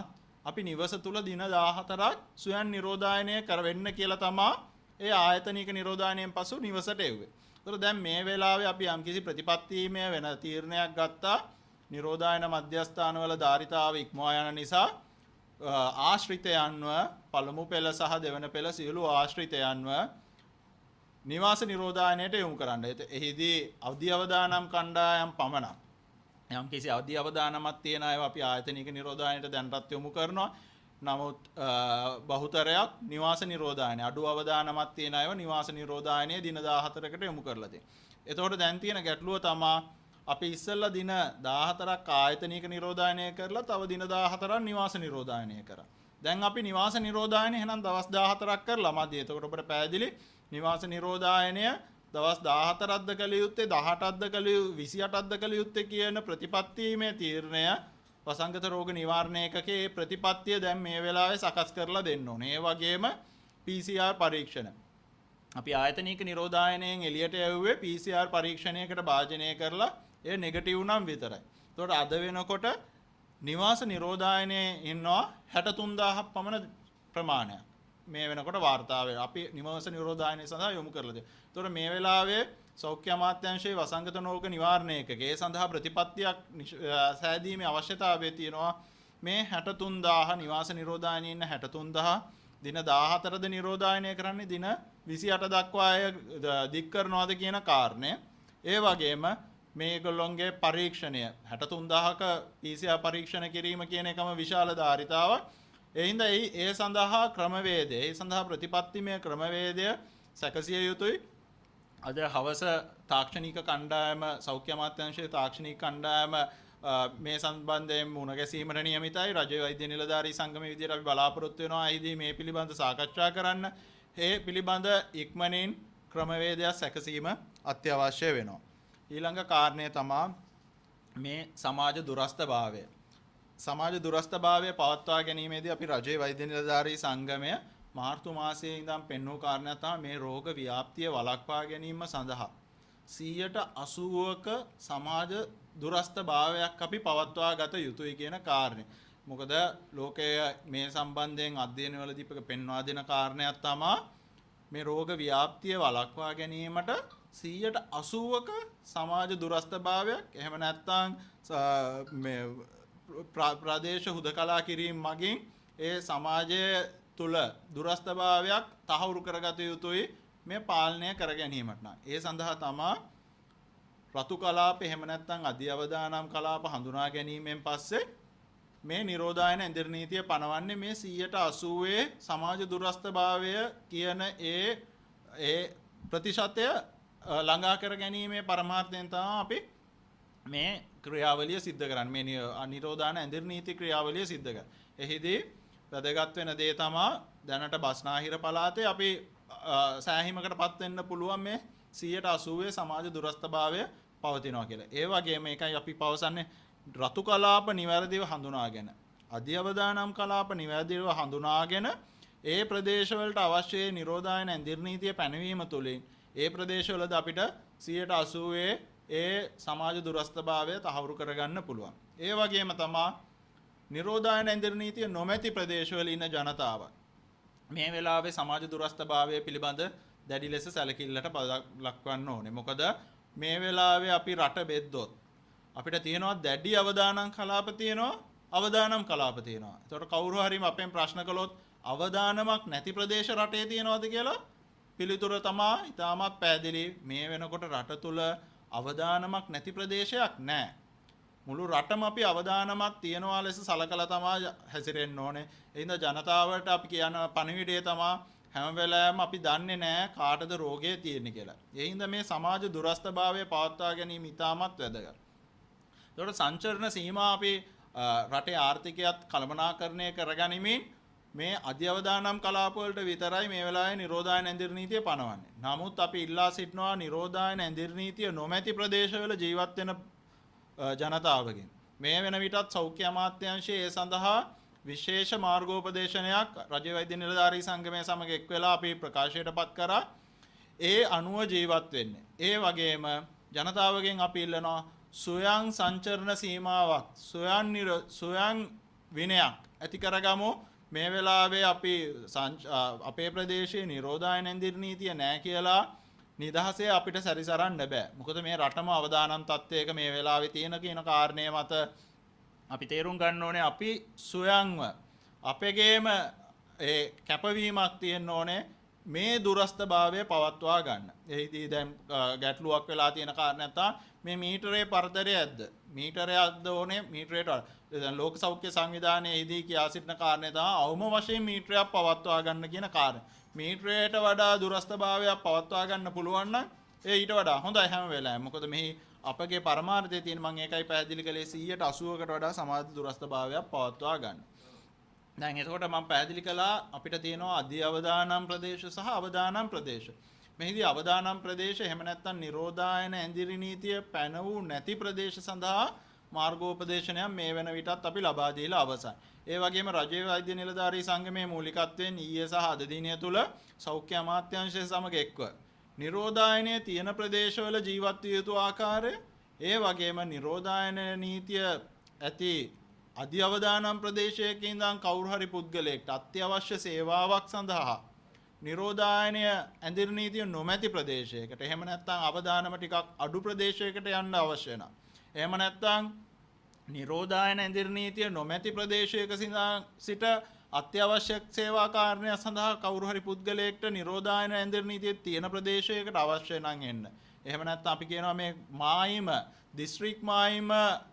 Speaker 1: අපි නිවස තුල දින 14ක් ස්වයං නිරෝධායනය කරවෙන්න කියලා තමයි ඒ ආයතනික නිරෝධායනයෙන් පසු නිවසට එව්වේ. ඒතර දැන් මේ වෙලාවේ අපි යම්කිසි ප්‍රතිපත්තිමය වෙන තීරණයක් ගත්තා. නිරෝධායන මධ්‍යස්ථානවල ධාරිතාව ඉක්මවා යන නිසා ආශ්‍රිතයන්ව පළමු පෙළ සහ දෙවන පෙළ සියලු ආශ්‍රිතයන්ව නිවාස නිරෝධායනයට යොමු කරන්න. එහිදී අවදි අවදානම් කණ්ඩායම් පමණක් යම්කිසි අවදි අවදානමක් තියෙන අය අපි ආයතනික නිරෝධායනයට දැන්වත් යොමු කරනවා. නමුත් බහුතරයක් නිවාස නිරෝධායනය අඩු අවදානමක් තියෙන අයව නිවාස නිරෝධායනයේ දින 14කට යොමු කරලා තියෙනවා. එතකොට දැන් තියෙන ගැටලුව තමයි අපි ඉස්සෙල්ලා දින 14ක් ආයතනික නිරෝධායනය කරලා තව දින 14ක් නිවාස නිරෝධායනය කරා. දැන් අපි නිවාස නිරෝධායනය එහෙනම් දවස් 14ක් කරලා මැදි. එතකොට ඔබට පැහැදිලි නිවාස නිරෝධායනය දවස් 14ක්ද කළ යුත්තේ 18ක්ද කළ 28ක්ද කළ යුත්තේ කියන ප්‍රතිපත්තියේ තීරණය වසංගත රෝග නිවාරණ ඒකකයේ ප්‍රතිපත්තිය දැන් මේ වෙලාවේ සකස් කරලා දෙන්න ඕනේ. ඒ වගේම PCR පරීක්ෂණ අපි ආයතනික නිරෝධායනයෙන් එළියට යවුවේ PCR පරීක්ෂණයකට භාජනය කරලා ඒ නෙගටිව් නම් විතරයි. ඒතකොට අද වෙනකොට නිවාස නිරෝධායනයේ ඉන්නවා 63000ක් පමණ ප්‍රමාණයක්. මේ වෙනකොට වාර්තා වෙලා අපි නිවාස නිරෝධායනය සඳහා යොමු කරලා තියෙනවා. ඒතකොට මේ වෙලාවේ සෞඛ්‍ය අමාත්‍යාංශයේ වසංගත රෝග නිවාරණ ඒකකයේ සඳහා ප්‍රතිපත්තියක් සෑදීමේ අවශ්‍යතාවය තියෙනවා. මේ 63000 නිවාස නිරෝධායනයේ ඉන්න 63000 දින 14ද නිරෝධායනය කරන්නේ දින 28 දක්වා අය දික් කරනවාද කියන කාරණය. ඒ වගේම මේගොල්ලොන්ගේ පරීක්ෂණය 63000ක PCR පරීක්ෂණ කිරීම කියන එකම විශාල ධාරිතාවක්. ඒ හින්දා ඒ සඳහා ක්‍රමවේදය, ඒ සඳහා ප්‍රතිපත්තිමය ක්‍රමවේදය සැකසිය යුතුයි. අද හවස තාක්ෂණික කණ්ඩායම සෞඛ්‍ය අමාත්‍යාංශයේ තාක්ෂණික කණ්ඩායම මේ සම්බන්ධයෙන් මුණ ගැසීමට නියමිතයි. රජ වෛද්‍ය නිලධාරී සංගමයේ විදිහට අපි බලාපොරොත්තු වෙනවා. එහිදී මේ පිළිබඳ සාකච්ඡා කරන්න. ඒ පිළිබඳ ඉක්මනින් ක්‍රමවේදයක් සැකසීම අත්‍යවශ්‍ය වෙනවා. ඊළඟ කාරණය තමයි මේ සමාජ දුරස්ථභාවය. සමාජ දුරස්ථභාවය පවත්වා ගැනීමේදී අපි රජයේ වෛද්‍ය නිලධාරී සංගමය මාර්තු මාසයේ ඉඳන් පෙන්වූ කාරණයක් තමයි මේ රෝග ව්‍යාප්තිය වළක්වා ගැනීම සඳහා 80%ක සමාජ දුරස්ථභාවයක් අපි පවත්වා ගත යුතුයි කියන කාරණය. මොකද ලෝකයේ මේ සම්බන්ධයෙන් අධ්‍යයනවලදී පෙන්වා දෙන කාරණයක් තමයි මේ රෝග ව්‍යාප්තිය වළක්වා ගැනීමට 80%ක සමාජ දුරස්ථභාවයක් එහෙම නැත්නම් මේ ප්‍රදේශ හුදකලා කිරීම මගින් ඒ සමාජයේ තුල දුරස්ථභාවයක් තහවුරු කරගත යුතුයි මේ පාලනය කර ගැනීමට. ඒ සඳහා තමයි රතු කලාප එහෙම නැත්නම් අධි අවදානම් කලාප හඳුනා ගැනීමෙන් පස්සේ මේ නිරෝධායන ඉන්ද්‍ර නීතිය පනවන්නේ මේ 80% සමාජ දුරස්ථභාවය කියන ඒ ප්‍රතිශතය ළඟා කර ගැනීමේ පරමාර්ථයෙන් තමයි අපි මේ ක්‍රියාවලිය සිද්ධ කරන්නේ. මේ නිරෝධායන ඉන්ද්‍ර නීති ක්‍රියාවලිය සිද්ධ කරන්නේ. එහිදී වැදගත් වෙන දේ තමයි දැනට බස්නාහිර පළාතේ අපි සෑහීමකටපත් වෙන්න පුළුවන් මේ 80% සමාජ දුරස්ථභාවය පවතිනවා කියලා. ඒ වගේම මේකයි අපි පවසන්නේ රතු කලාප නිවැරදිව හඳුනාගෙන අධි අවදානම් කලාප නිවැරදිව හඳුනාගෙන ඒ ප්‍රදේශවලට අවශ්‍ය නිරෝධායන ඉන්ද්‍ර නීතිය පැනවීම තුළින් ඒ ප්‍රදේශවලද අපිට 80% ඒ සමාජ දුරස්ථභාවය තහවුරු කරගන්න පුළුවන්. ඒ වගේම තමයි නිරෝධායන ඉන්ද්‍ර නීතිය නොමැති ප්‍රදේශවල ඉන්න ජනතාව මේ වෙලාවේ සමාජ දුරස්ථභාවය පිළිබඳ දැඩි ලෙස සැලකිල්ලට ලක්වන්න ඕනේ. මොකද මේ වෙලාවේ අපි රට බෙද්දොත් අපිට තියෙනවා දැඩි අවදානම් කලාප තියෙනවා, අවදානම් කලාප තියෙනවා. ඒතකොට කවුරු හරි අපෙන් ප්‍රශ්න කළොත් අවදානමක් නැති ප්‍රදේශ රටේ තියෙනවද කියලා පිළිතුර තමයි ඉතාමත් පැහැදිලි. මේ වෙනකොට රට තුල අවදානමක් නැති ප්‍රදේශයක් නැහැ. මුළු රටම අපි අවදානමක් තියනවා ලෙස සලකලා තමයි හැසිරෙන්න ඕනේ. එහෙනම් ජනතාවට අපි කියන පණිවිඩය තමයි හැම වෙලාවෙම අපි දන්නේ නැහැ කාටද රෝගය තියෙන්නේ කියලා. ඒ හින්දා මේ සමාජ දුරස්ථභාවය පවත්වා ගැනීම ඉතාමත් වැදගත්. ඒකට සංචරණ සීමා අපි රටේ ආර්ථිකයත් කළමනාකරණය කරගනිමින් මේ අධ්‍යවදානම් කලාප වලට විතරයි මේ වෙලාවේ නිරෝධායන ඇඳිරි නීතිය පනවන්නේ. නමුත් අපි ඉල්ලා සිටිනවා නිරෝධායන ඇඳිරි නීතිය නොමැති ප්‍රදේශවල ජීවත් වෙන ජනතාවගෙන්. මේ වෙන විටත් සෞඛ්‍ය අමාත්‍යාංශයේ ඒ සඳහා විශේෂ මාර්ගෝපදේශනයක් රජ්‍ය වෛද්‍ය නිලධාරී සංගමය සමග එක් වෙලා අපි ප්‍රකාශයට පත් කරා. ඒ අනුව ජීවත් වෙන්නේ. ඒ වගේම ජනතාවගෙන් අපි ඉල්ලනවා සොයන් සංචරණ සීමාවක් සොයන් විනයක් ඇති කරගමු. මේ වෙලාවේ අපි අපේ ප්‍රදේශයේ නිරෝධායන ඇඳිරි නීතිය නැහැ කියලා නිදහසේ අපිට සැරිසරන්න බෑ. මොකද මේ රටම අවදානම් තත්ත්වයක මේ වෙලාවේ තියෙන කියන කාරණය මත අපි තේරුම් ගන්න ඕනේ අපි සොයන්ව අපේගේම ඒ කැපවීමක් තියෙන්න ඕනේ මේ දුරස්ථභාවය පවත්වා ගන්න. එහිදී දැන් ගැටලුවක් වෙලා තියෙන කාරණා තමයි මේ මීටරේ පරතරය ඇද්ද? මීටරයක්ද ඕනේ මීටරේට දැන් ලෝක සෞඛ්‍ය සංවිධානයේදී කියා සිටින කාරණේ තමයි අවම වශයෙන් මීටරයක් පවත්වා ගන්න කියන කාරණේ. මීටරයට වඩා දුරස්ථභාවයක් පවත්වා ගන්න පුළුවන් නම් ඒ ඊට වඩා හොඳයි හැම වෙලාවෙම. මොකද මෙහි අපගේ පරමාර්ථය තියෙන මම ඒකයි පැහැදිලි කළේ 180කට වඩා සමාජ දුරස්ථභාවයක් පවත්වා ගන්න. දැන් එතකොට මම පැහැදිලි කළා අපිට තියෙනවා අධි අවදානම් ප්‍රදේශ සහ අවදානම් ප්‍රදේශ. මෙහිදී අවදානම් ප්‍රදේශ එහෙම නැත්නම් නිරෝධායන ඇඳිරි නීතිය පැන වූ නැති ප්‍රදේශ සඳහා මාර්ගෝපදේශනයක් මේ වෙන විටත් අපි ලබා දීලා අවසන්. ඒ වගේම රජයේ වෛද්‍ය නිලධාරී සංගමයේ මූලිකත්වයෙන් ඊයේ සහ අද දිනය තුල සෞඛ්‍ය අමාත්‍යාංශය සමග එක්ව නිරෝධායනයේ තියෙන ප්‍රදේශවල ජීවත් විය යුතු ආකාරය, ඒ වගේම නිරෝධායන නීතිය ඇති අධි අවදානම් ප්‍රදේශයක ඉඳන් කවුරු හරි පුද්ගලයෙක්ට අත්‍යවශ්‍ය සේවාවක් සඳහා නිරෝධායනය ඇඳිරි නීතිය නොමැති ප්‍රදේශයකට එහෙම නැත්නම් අවදානම ටිකක් අඩු ප්‍රදේශයකට යන්න අවශ්‍ය වෙනවා. එහෙම නැත්නම් නිරෝධායන ඇඳිරි නීතිය නොමැති ප්‍රදේශයක සිට අත්‍යවශ්‍ය සේවා කාරණයක් සඳහා කවුරු හරි පුද්ගලයෙක්ට නිරෝධායන ඇඳිරි නීතිය තියෙන ප්‍රදේශයකට අවශ්‍ය නම් එන්න. එහෙම නැත්නම් අපි කියනවා මේ මායිම දිස්ත්‍රික් මායිම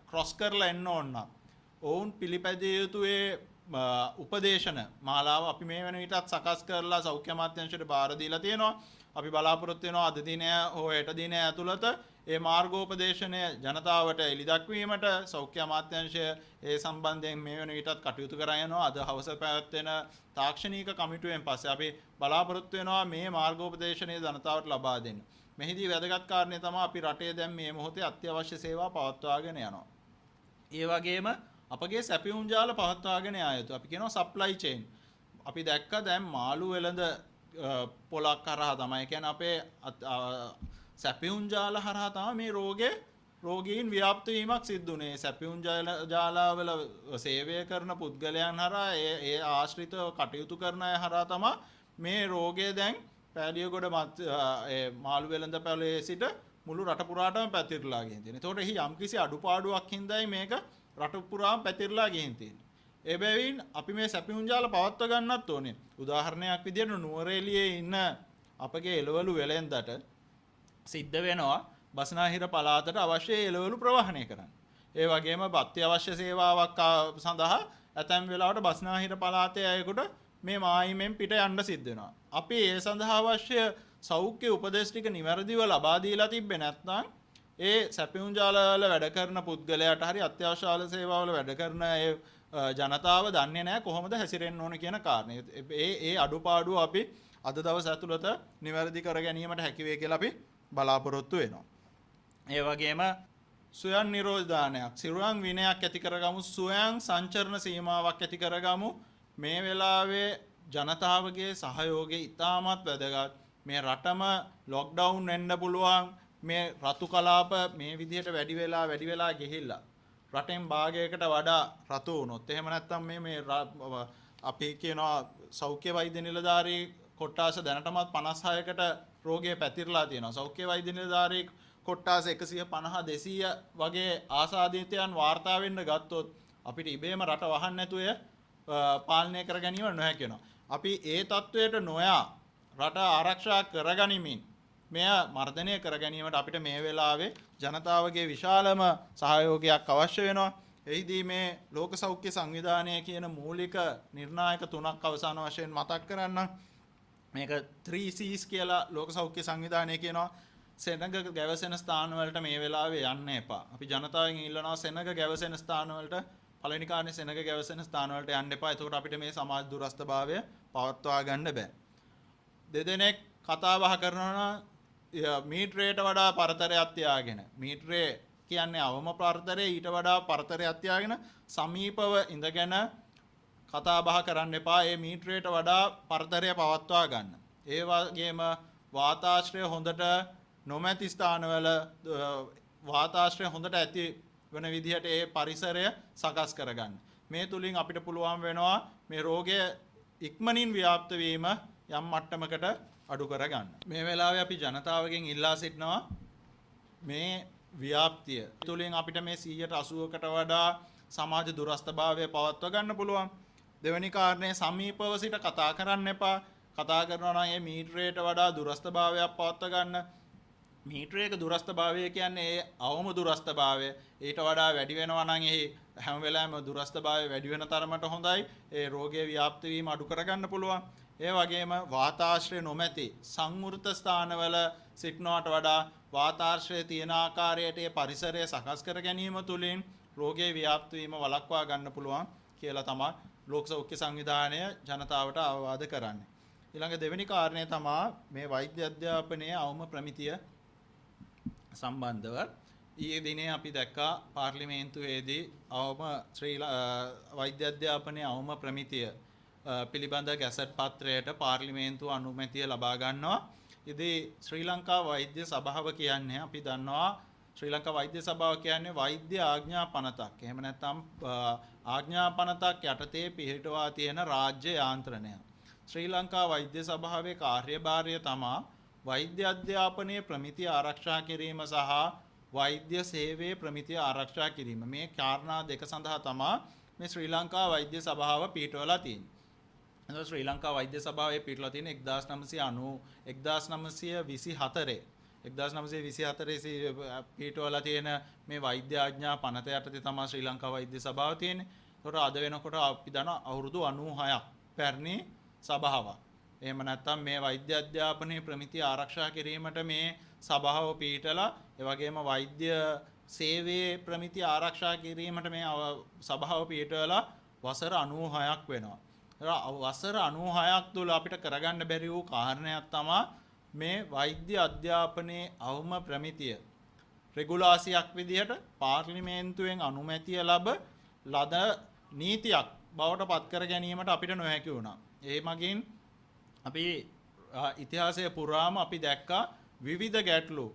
Speaker 1: ක්‍රොස් කරලා එන්න ඕන නම් ඔවුන් පිළිපැදිය යුතු උපදේශන මාලාව අපි මේ වෙන විටත් සකස් කරලා සෞඛ්‍ය අමාත්‍යාංශයට බාර දීලා තියෙනවා. අපි බලාපොරොත්තු වෙනවා අද දිනය හෝ හෙට දිනය ඇතුළත ඒ මාර්ගෝපදේශනය ජනතාවට එළි දක්වීමට සෞඛ්‍ය අමාත්‍යාංශය ඒ සම්බන්ධයෙන් මේ වෙන විටත් කටයුතු කරගෙන යනවා. අද හවස පැවැත්වෙන තාක්ෂණික කමිටුවෙන් පස්සේ අපි බලාපොරොත්තු වෙනවා මේ මාර්ගෝපදේශනය ජනතාවට ලබා දෙන්න. මෙහිදී වැදගත් කාරණේ තමයි අපි රටේ දැන් මේ මොහොතේ අත්‍යවශ්‍ය සේවා පවත්වාගෙන යනවා. ඒ වගේම අපගේ සැපියුම් ජාල පවත්වාගෙන යා යුතු. අපි කියනවා සප්ලයි චේන්. අපි දැක්ක දැන් මාළු වෙළඳ පොලක් කරා තමයි කියන්නේ අපේ සැපියුම් ජාල හරහා තමයි මේ රෝගීන් ව්‍යාප්ත වීමක් සිද්ධ වුනේ. සැපියුම් ජාලවල සේවය කරන පුද්ගලයන් හරහා ඒ ආශ්‍රිතව කටයුතු කරන අය හරහා තමයි මේ රෝගය දැන් පෑලියගොඩ මාළු වෙළඳ පැලේ සිට මුළු රට පුරාටම පැතිරලා ගිහින් තියෙනවා. ඒතකොට එහි යම්කිසි අඩුපාඩුවක් හින්දායි මේක රට පුරාම පැතිරලා ගිහින් තියෙන්නේ. ඒ බැවින් අපි මේ සැපියුම් ජාල පවත්ව ගන්නත් ඕනේ. උදාහරණයක් විදිහට නුවරඑළියේ ඉන්න අපගේ එළවලු වෙළෙන්දට සිද්ධ වෙනවා බස්නාහිර පළාතට අවශ්‍ය එළවලු ප්‍රවාහනය කරන්න. ඒ වගේම අත්‍යවශ්‍ය සේවාවක් සඳහා ඇතැම් වෙලාවට බස්නාහිර පළාතේ අයෙකුට මේ මායිමෙන් පිට යන්න සිද්ධ වෙනවා. අපි ඒ සඳහා අවශ්‍ය සෞඛ්‍ය උපදෙස් ටික නිවැරදිව ලබා දීලා තිබ්බේ නැත්නම් ඒ සැපියුම් ජාලවල වැඩ කරන පුද්ගලයාට හරි අත්‍යවශ්‍ය සේවාවල වැඩ කරන ඒ ජනතාව දන්නේ නැහැ කොහොමද හැසිරෙන්න ඕන කියන කාරණේ. ඒ අඩුපාඩු අපි අද දවස් ඇතුළත නිවැරදි කර ගැනීමට හැකි වේ කියලා අපි බලාපොරොත්තු වෙනවා. ඒ වගේම සොයන් නිරෝධානයක්, සිරුරන් විනයක් ඇති කරගමු, සොයන් සංචරණ සීමාවක් ඇති කරගමු. මේ වෙලාවේ ජනතාවගේ සහයෝගය ඉතාමත් වැදගත්. මේ රටම ලොක්ඩවුන් වෙන්න පුළුවන්. මේ රතු කලාප මේ විදිහට වැඩි වෙලා ගිහිල්ලා රටෙන් භාගයකට වඩා රතු වුණොත් එහෙම නැත්නම් මේ අපි කියනවා සෞඛ්‍ය වෛද්‍ය නිලධාරී කොට්ටාස දැනටමත් 56කට රෝගය පැතිරලා තියෙනවා. සෞඛ්‍ය වෛද්‍ය නිලධාරී කොට්ටාස 150 200 වගේ ආසාදිතයන් වාර්තා වෙන්න ගත්තොත් අපිට ඉබේම රට වහන්න නැතුව පාලනය කර ගැනීම නොහැකි වෙනවා. අපි ඒ තත්වයට නොයා රට ආරක්ෂා කරගනිමින් මෙය මර්ධනය කර ගැනීමට අපිට මේ වෙලාවේ ජනතාවගේ විශාලම සහයෝගයක් අවශ්‍ය වෙනවා. එහිදී මේ ලෝක සෞඛ්‍ය සංවිධානය කියන මූලික නිර්ණායක තුනක් අවසාන වශයෙන් මතක් කරන්න. මේක 3C's කියලා ලෝක සෞඛ්‍ය සංවිධානය කියනවා. සෙනඟ ගැවසෙන ස්ථාන වලට මේ වෙලාවේ යන්න එපා. අපි ජනතාවෙන් ඉල්ලනවා සෙනඟ ගැවසෙන ස්ථාන වලට පළවෙනි කාරණේ සෙනඟ ගැවසෙන ස්ථාන වලට යන්න එපා. එතකොට අපිට මේ සමාජ දුරස්ථභාවය පවත්වා ගන්න බෑ. දෙදෙනෙක් කතා බහ කරනවා මීටරයට වඩා පරතරයක් තියාගෙන. මීටරේ කියන්නේ අවම පරතරය ඊට වඩා පරතරයක් තියාගෙන සමීපව ඉඳගෙන කතා බහ කරන්න එපා. ඒ මීටරයට වඩා පරතරය පවත්වා ගන්න. ඒ වගේම වාතාශ්‍රය හොඳට නොමැති ස්ථානවල වාතාශ්‍රය හොඳට ඇති වෙන විදිහට ඒ පරිසරය සකස් කරගන්න. මේ තුලින් අපිට පුළුවන් වෙනවා මේ රෝගය ඉක්මනින් ව්‍යාප්ත වීම යම් මට්ටමකට අඩු කරගන්න. මේ වෙලාවේ අපි ජනතාවගෙන් ඉල්ලා සිටිනවා මේ ව්‍යාප්තිය තුලින් අපිට මේ 180කට වඩා සමාජ දුරස්ථභාවය පවත්වා ගන්න පුළුවන්. දෙවෙනි කාරණේ සමීපව සිට කතා කරන්න එපා. කතා කරනවා නම් මේ මීටරයට වඩා දුරස්ථභාවයක් පවත්වා ගන්න. මීටරයක දුරස්ථභාවය කියන්නේ ඒ අවම දුරස්ථභාවය. ඊට වඩා වැඩි වෙනවා නම් එහි හැම වෙලාවෙම දුරස්ථභාවය වැඩි වෙන තරමට හොඳයි. ඒ රෝගයේ ව්‍යාප්ත වීම අඩු කරගන්න පුළුවන්. ඒ වගේම වාතාශ්‍රය නොමැති සංවෘත ස්ථානවල සිටිනවට වඩා වාතාශ්‍රය තියෙන ආකාරයට ඒ පරිසරය සකස් කර ගැනීම තුළින් රෝගයේ ව්‍යාප්ත වීම වළක්වා ගන්න පුළුවන් කියලා තමයි ලෝක සෞඛ්‍ය සංවිධානය ජනතාවට අවවාද කරන්නේ. ඊළඟ දෙවෙනි කාරණය තමයි මේ වෛද්‍ය අධ්‍යාපනයේ අවම ප්‍රමිතිය සම්බන්ධව ඊයේ දිනේ අපි දැක්කා පාර්ලිමේන්තුවේදී අවම වෛද්‍ය අධ්‍යාපනයේ අවම ප්‍රමිතිය පිළිබඳ ගැසට් පත්‍රයට පාර්ලිමේන්තුව අනුමැතිය ලබා ගන්නවා. ඉතින් ශ්‍රී ලංකා වෛද්‍ය සභාව කියන්නේ අපි දන්නවා ශ්‍රී ලංකා වෛද්‍ය සභාව කියන්නේ වෛද්‍ය ආඥා පනතක්. එහෙම නැත්නම් ආඥා පනතක් යටතේ පිහිටවා තියෙන රාජ්‍ය යාන්ත්‍රණය. ශ්‍රී ලංකා වෛද්‍ය සභාවේ කාර්යභාරය තමයි වෛද්‍ය අධ්‍යාපනයේ ප්‍රමිතිය ආරක්ෂා කිරීම සහ වෛද්‍ය සේවයේ ප්‍රමිතිය ආරක්ෂා කිරීම. මේ කාරණා දෙක සඳහා තමයි මේ ශ්‍රී ලංකා වෛද්‍ය සභාව පිහිටවලා තියෙන්නේ. ශ්‍රී ලංකා වෛද්‍ය සභාවේ පිටලා තියෙන 1924 පිටවලා තියෙන මේ වෛද්‍ය ආඥා පනත යටතේ තමයි ශ්‍රී ලංකා වෛද්‍ය සභාව තියෙන්නේ. ඒකට අද වෙනකොට අපි දන්න අවුරුදු 96ක් පැරණි සභාවක්. එහෙම නැත්නම් මේ වෛද්‍ය අධ්‍යාපනයේ ප්‍රමිතිය ආරක්ෂා කිරීමට මේ සභාව පිටලා ඒ වගේම වෛද්‍ය සේවයේ ප්‍රමිතිය ආරක්ෂා කිරීමට මේ සභාව පිටවලා වසර 96ක් වෙනවා. වසර 96ක් තුළ අපිට කරගන්න බැරි වූ කාරණයක් තමයි මේ වෛද්‍ය අධ්‍යාපනයේ අවම ප්‍රමිතිය රෙගුලාසියක් විදිහට පාර්ලිමේන්තුවෙන් අනුමැතිය ලද නීතියක් බවට පත් කර ගැනීමට අපිට නොහැකි වුණා. ඒ මගින් අපි ඉතිහාසයේ පුරාම අපි දැක්කා විවිධ ගැටලු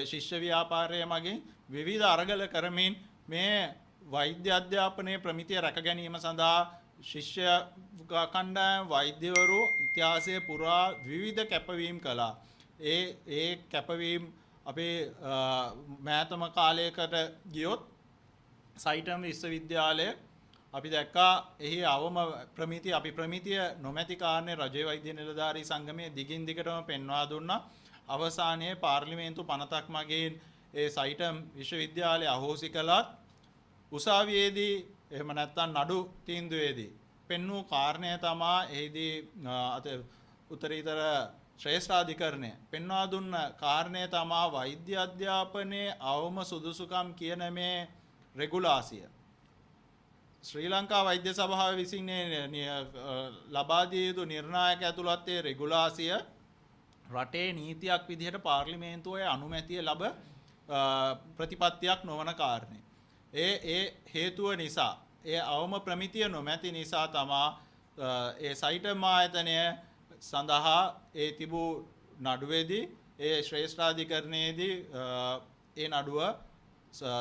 Speaker 1: ශිෂ්‍ය ව්‍යාපාරයේ මගින් විවිධ අරගල කරමින් මේ වෛද්‍ය අධ්‍යාපනයේ ප්‍රමිතිය රැක ගැනීම සඳහා ශිෂ්‍ය කණ්ඩායම් වෛද්‍යවරු ඉතිහාසයේ පුරා විවිධ කැපවීම් කළා. ඒ කැපවීම් අපේ මෑතම කාලයකට ගියොත් සයිටම් විශ්වවිද්‍යාලය අපි දැක්කා එහි අවම ප්‍රමිතිය අපි ප්‍රමිතිය නොමැති කාරණේ රජයේ වෛද්‍ය නිලධාරී සංගමයේ දිගින් දිගටම පෙන්වා දුන්නා. අවසානයේ පාර්ලිමේන්තු පනතක් මගින් ඒ සයිටම් විශ්වවිද්‍යාලය අහෝසි කළත් උසාවියේදී එහෙම නැත්නම් නඩු තීන්දුවේදී පෙන්වූ කාරණය තමයි එහිදී උත්තරීතර ශ්‍රේෂ්ඨාධිකරණය පෙන්වා දුන්න කාරණය තමයි වෛද්‍ය අධ්‍යාපනයේ අවම සුදුසුකම් කියන මේ රෙගුලාසිය ශ්‍රී ලංකා වෛද්‍ය සභාව විසින් ලබා දිය යුතු නිර්ණායක ඇතුළත් රෙගුලාසිය රටේ නීතියක් විදිහට පාර්ලිමේන්තුවේ අනුමැතිය ලැබ ප්‍රතිපත්තියක් නොවන කාරණේ. ඒ හේතුව නිසා ඒ අවම ප්‍රමිතිය නොමැති නිසා තමා ඒ සයිටම් ආයතනය සඳහා ඒ තිබූ නඩුවේදී ඒ ශ්‍රේෂ්ඨාධිකරණයේදී ඒ නඩුව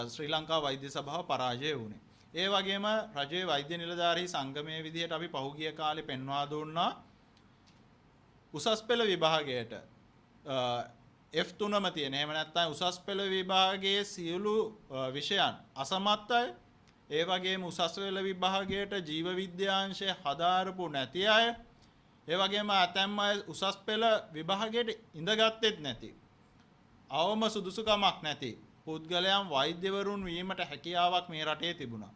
Speaker 1: ශ්‍රී ලංකා වෛද්‍ය සභාව පරාජය වුණේ. ඒ වගේම රජයේ වෛද්‍ය නිලධාරී සංගමයේ විදිහට අපි පහුගිය කාලේ පෙන්වා දුන්නා උසස් පෙළ විභාගයට F3ම තියෙන. එහෙම නැත්නම් උසස් පෙළ විභාගයේ සියලු විෂයන් අසමත් අය, ඒ වගේම උසස් පෙළ විභාගයට ජීව විද්‍යාංශය හදාරපු නැති අය, ඒ වගේම ඇතැම් අය උසස් පෙළ විභාගයට ඉඳගත්තෙත් නැති. අවම සුදුසුකමක් නැති පුද්ගලයන් වෛද්‍යවරුන් වීමට හැකියාවක් මේ රටේ තිබුණා.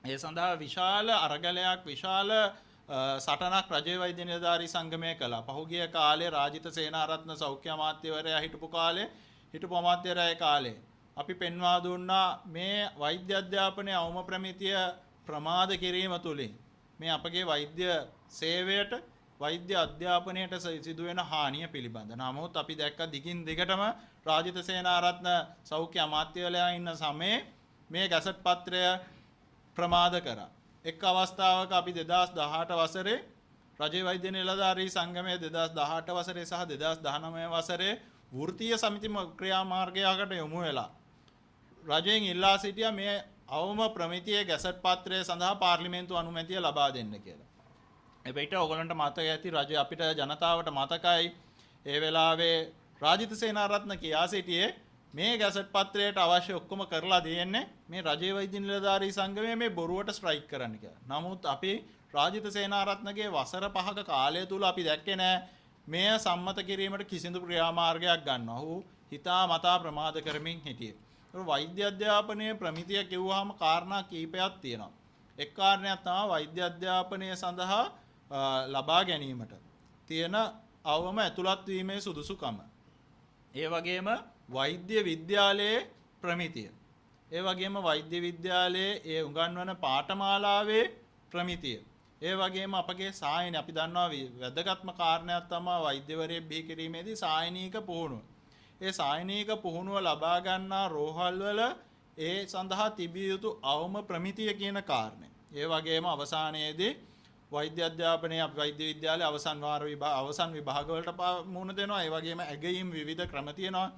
Speaker 1: ඒ සඳහා විශාල අරගලයක් විශාල සටනක් රජයේ වෛද්‍ය නිලධාරී සංගමය කළා. පහුගිය කාලේ රාජිත සේනාරත්න සෞඛ්‍ය අමාත්‍යවරයා හිටපු අමාත්‍යවරයා කාලේ අපි පෙන්වා දුන්නා මේ වෛද්‍ය අධ්‍යාපනයේ අවම ප්‍රමිතිය ප්‍රමාද කිරීම තුලින් මේ අපගේ වෛද්‍ය සේවයට වෛද්‍ය අධ්‍යාපනයට සිදුවෙන හානිය පිළිබඳ. නමුත් අපි දැක්ක දිගින් දිගටම රාජිත සේනාරත්න සෞඛ්‍ය අමාත්‍යවරයා ඉන්න සමයේ මේ ගැසට් පත්‍රය ප්‍රමාද කරා. එක් අවස්ථාවක අපි 2018 වසරේ රජයේ වෛද්‍ය නිලධාරී සංගමයේ 2018 වසරේ සහ 2019 වසරේ වෘත්තීය සමිති ක්‍රියාමාර්ගයකට යොමු වෙලා රජයෙන් ඉල්ලා සිටියා මේ අවම ප්‍රමිතියේ ගැසට් පත්‍රය සඳහා පාර්ලිමේන්තු අනුමැතිය ලබා දෙන්න කියලා. එපිට ඔයගලන්ට මතක ඇති රජය අපිට ජනතාවට මතකයි ඒ වෙලාවේ රාජිත සේනාරත්න කියා සිටියේ මේ ගැසට් පත්‍රයට අවශ්‍ය ඔක්කොම කරලා දෙන්නේ මේ රජයේ වෛද්‍ය නිලධාරී සංගමයේ මේ බොරුවට ස්ට්‍රයික් කරන්න කියලා. නමුත් අපි රාජිත සේනාරත්නගේ වසර 5ක කාලය තුල අපි දැක්කේ නෑ මෙය සම්මත කිරීමට කිසිදු ක්‍රියාමාර්ගයක් ගන්නවා. ඔහු හිතා මතා ප්‍රමාද කරමින් හිටියේ. වෛද්‍ය අධ්‍යාපනයේ ප්‍රමිතිය කිව්වහම කාරණා කීපයක් තියෙනවා. එක් කාරණයක් තමයි වෛද්‍ය අධ්‍යාපනය සඳහා ලබා ගැනීමට තියෙන අවම ඇතුළත් වීමේ සුදුසුකම. ඒ වගේම වෛද්‍ය විද්‍යාලයේ ප්‍රමිතිය. ඒ වගේම වෛද්‍ය විද්‍යාලයේ ඒ උගන්වන පාඨමාලාවේ ප්‍රමිතිය. ඒ වගේම අපගේ සායන අපි දන්නවා වැදගත්ම කාරණයක් තමයි වෛද්‍යවරයෙක් බිහි කිරීමේදී සායනීක පුහුණුව. ඒ සායනීක පුහුණුව ලබා ගන්නා රෝහල් වල ඒ සඳහා තිබිය යුතු අවම ප්‍රමිතිය කියන කාරණය. ඒ වගේම අවසානයේදී වෛද්‍ය අධ්‍යාපනයේ වෛද්‍ය විද්‍යාලයේ අවසන් විභාග වලට මුහුණ දෙනවා. ඒ වගේම ඇගයීම් විවිධ ක්‍රම තියෙනවා.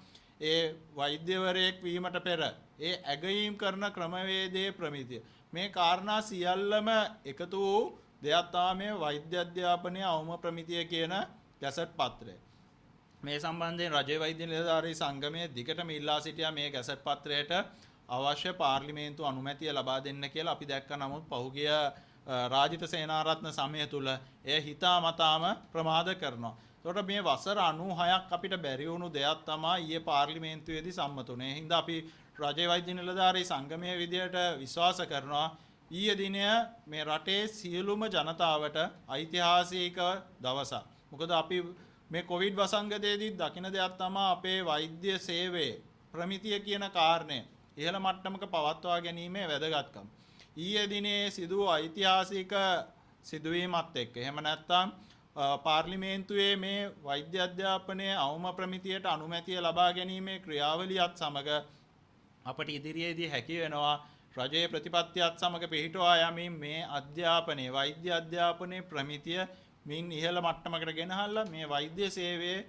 Speaker 1: ඒ වෛද්‍යවරයෙක් වීමට පෙර ඒ ඇගයීම් කරන ක්‍රමවේදයේ ප්‍රමිතිය. මේ කාරණා සියල්ලම එකතු වූ දෙයක් තමයි මේ වෛද්‍ය අධ්‍යාපනයේ අවම ප්‍රමිතිය කියන ගැසට් පත්‍රය. මේ සම්බන්ධයෙන් රජයේ වෛද්‍ය නිලධාරී සංගමයේ දිගටම ඉල්ලා සිටියා මේ ගැසට් පත්‍රයට අවශ්‍ය පාර්ලිමේන්තු අනුමැතිය ලබා දෙන්න කියලා. අපි දැක්ක නමුත් පහුගිය රාජිත සේනාරත්න සමය තුල එය හිතාමතාම ප්‍රමාද කරනවා. ඒකට මේ වසර 96ක් අපිට බැරි වුණු දෙයක් තමයි ඊයේ පාර්ලිමේන්තුවේදී සම්මත වුණේ. ඒ හින්දා අපි රජයේ වෛද්‍ය නිලධාරී සංගමයේ විදියට විශ්වාස කරනවා ඊයේ දිනය මේ රටේ සියලුම ජනතාවට ඓතිහාසික දවසක්. මොකද අපි මේ කොවිඩ් වසංගතයේදී දකින දෙයක් තමයි අපේ වෛද්‍ය සේවයේ ප්‍රමිතිය කියන කාරණය ඉහළ මට්ටමක පවත්වා ගැනීමේ වැදගත්කම. ඊයේ දිනේ සිදු ඓතිහාසික සිදුවීමත් එක්ක එහෙම නැත්නම් පාර්ලිමේන්තුවේ මේ වෛද්‍ය අධ්‍යාපනයේ අවම ප්‍රමිතියට අනුමැතිය ලබා ගැනීමේ ක්‍රියාවලියත් සමග අපට ඉදිරියේදී හැකි වෙනවා රජයේ ප්‍රතිපත්තියත් සමග පිළිටුවා යමින් මේ අධ්‍යාපනයේ වෛද්‍ය අධ්‍යාපනයේ ප්‍රමිතිය මින් ඉහළ මට්ටමකට ගෙනහල්ලා මේ වෛද්‍ය සේවයේ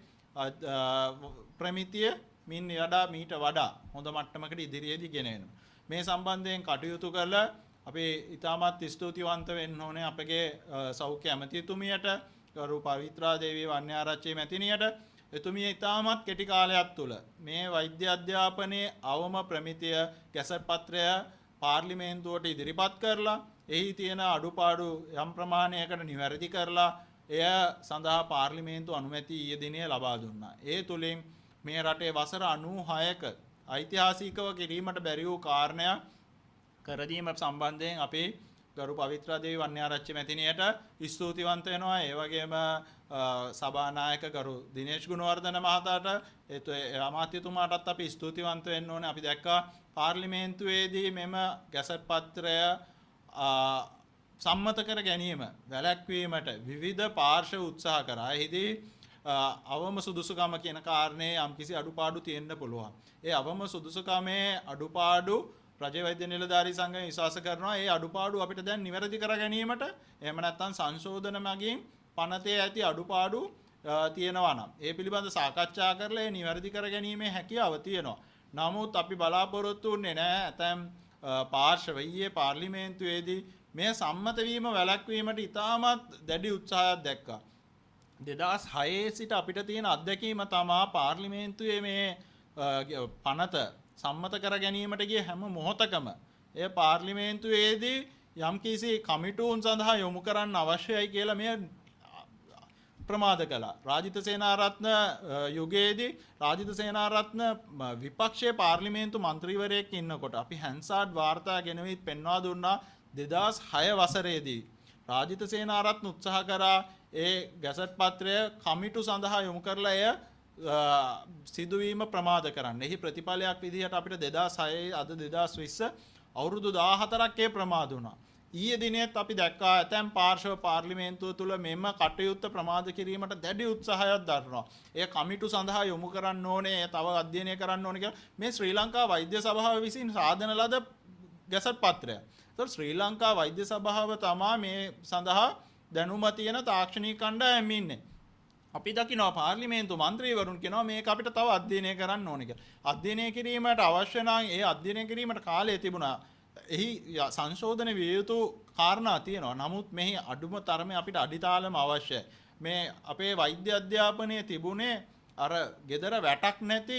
Speaker 1: ප්‍රමිතිය මීට වඩා හොඳ මට්ටමකට ඉදිරියේදී ගෙන එනවා. මේ සම්බන්ධයෙන් කටයුතු කරලා අපි ඉතාමත් ස්තුතිවන්ත වෙන්න ඕනේ අපගේ සෞඛ්‍ය ඇමතිතුමියට ගරු පවිත්‍රා දේවී වන්‍යාරච්චි මැතිණියට. එතුමිය ඉතාමත් කෙටි කාලයක් තුල මේ වෛද්‍ය අධ්‍යාපනයේ අවම ප්‍රමිතිය ගැසට් පත්‍රය පාර්ලිමේන්තුවට ඉදිරිපත් කරලා එහි තියෙන අඩුපාඩු යම් ප්‍රමාණයකට නිවැරදි කරලා එය සඳහා පාර්ලිමේන්තු අනුමැති ඊයේ දිනේ ලබා දුන්නා. ඒ තුලින් මේ රටේ වසර 96ක ඓතිහාසිකව කිරීමට බැරි වූ කාරණයක් කරදීම සම්බන්ධයෙන් අපි ගරු පවිත්‍රා දේවී වන්‍යාරච්චි මැතිණියට ස්තුතිවන්ත වෙනවා. ඒ වගේම සභානායක ගරු දිනේෂ් ගුණවර්ධන මහතාට අමාත්‍යතුමාටත් අපි ස්තුතිවන්ත වෙන්න ඕනේ. අපි දැක්කා පාර්ලිමේන්තුවේදී මෙම ගැසට් පත්‍රය සම්මත කර ගැනීම වැළැක්වීමට විවිධ පාර්ශ්ව උත්සාහ කරා. එහිදී අවම සුදුසුකම කියන කාරණේ යම්කිසි අඩුපාඩු තියෙන්න පුළුවන්. ඒ අවම සුදුසුකමේ අඩුපාඩු රජයේ වෛද්‍ය නිලධාරී සංගමය විශ්වාස කරනවා ඒ අඩුපාඩු අපිට දැන් නිවැරදි කර ගැනීමට එහෙම නැත්නම් සංශෝධන මගින් පනතේ ඇති අඩුපාඩු තියෙනවා නම් ඒ පිළිබඳ සාකච්ඡා කරලා ඒ නිවැරදි කර ගැනීමේ හැකියාව තියෙනවා. නමුත් අපි බලාපොරොත්තු වෙන්නේ නැහැ ඇතැම් පාර්ශවීය පාර්ලිමේන්තුවේදී මේ සම්මත වීම වැළැක්වීමට ඉතාමත් දැඩි උත්සාහයක් දැක්කා. 2006 සිට අපිට තියෙන අත්දැකීම තමයි පාර්ලිමේන්තුවේ මේ පනත සම්මත කර ගැනීමට ගිය හැම මොහොතකම එය පාර්ලිමේන්තුවේදී යම්කිසි කමිටුන් සඳහා යොමු කරන්න අවශ්‍යයි කියලා මේ ප්‍රමාද කළා. රාජිත සේනාරත්න යුගයේදී රාජිත සේනාරත්න විපක්ෂයේ පාර්ලිමේන්තු මන්ත්‍රීවරයෙක් ඉන්නකොට අපි හැන්සාඩ් වාර්තා ගෙනවිත් පෙන්වා දුන්නා 2006 වසරේදී රාජිත සේනාරත්න උත්සාහ කරා ඒ ගැසට් පත්‍රය කමිටු සඳහා යොමු කරලා එය සිදුවීම ප්‍රමාද කරන්න. එහි ප්‍රතිඵලයක් විදිහට අපිට 2006 අද 2020 අවුරුදු 14ක් ඒ ප්‍රමාද වුණා. ඊයේ දිනෙත් අපි දැක්කා ඇතැම් පාර්ශව පාර්ලිමේන්තුව තුළ මෙම කටයුත්ත ප්‍රමාද කිරීමට දැඩි උත්සාහයක් දරනවා. ඒ කමිටු සඳහා යොමු කරන්න ඕනේ, තව අධ්‍යයනය කරන්න ඕනේ කියලා මේ ශ්‍රී ලංකා වෛද්‍ය සභාව විසින් සාධන ලද ගැසට් පත්‍රයක්. ඒතර ශ්‍රී ලංකා වෛද්‍ය සභාව තමා මේ සඳහා දැනුම තියෙන තාක්ෂණික කණ්ඩායම ඉන්නේ. අපි දකිනවා පාර්ලිමේන්තු මන්ත්‍රීවරුන් කියනවා මේක අපිට තව අධ්‍යයනය කරන්න ඕනේ කියලා. අධ්‍යයනය කිරීමට අවශ්‍ය නම් ඒ අධ්‍යයනය කිරීමට කාලය තිබුණා. එහි සංශෝධන විය යුතු කාරණා තියෙනවා. නමුත් මෙහි අඩුම තරමේ අපිට අඩිතාලම අවශ්‍යයි. මේ අපේ වෛද්‍ය අධ්‍යාපනයේ තිබුණේ අර gedara වැටක් නැති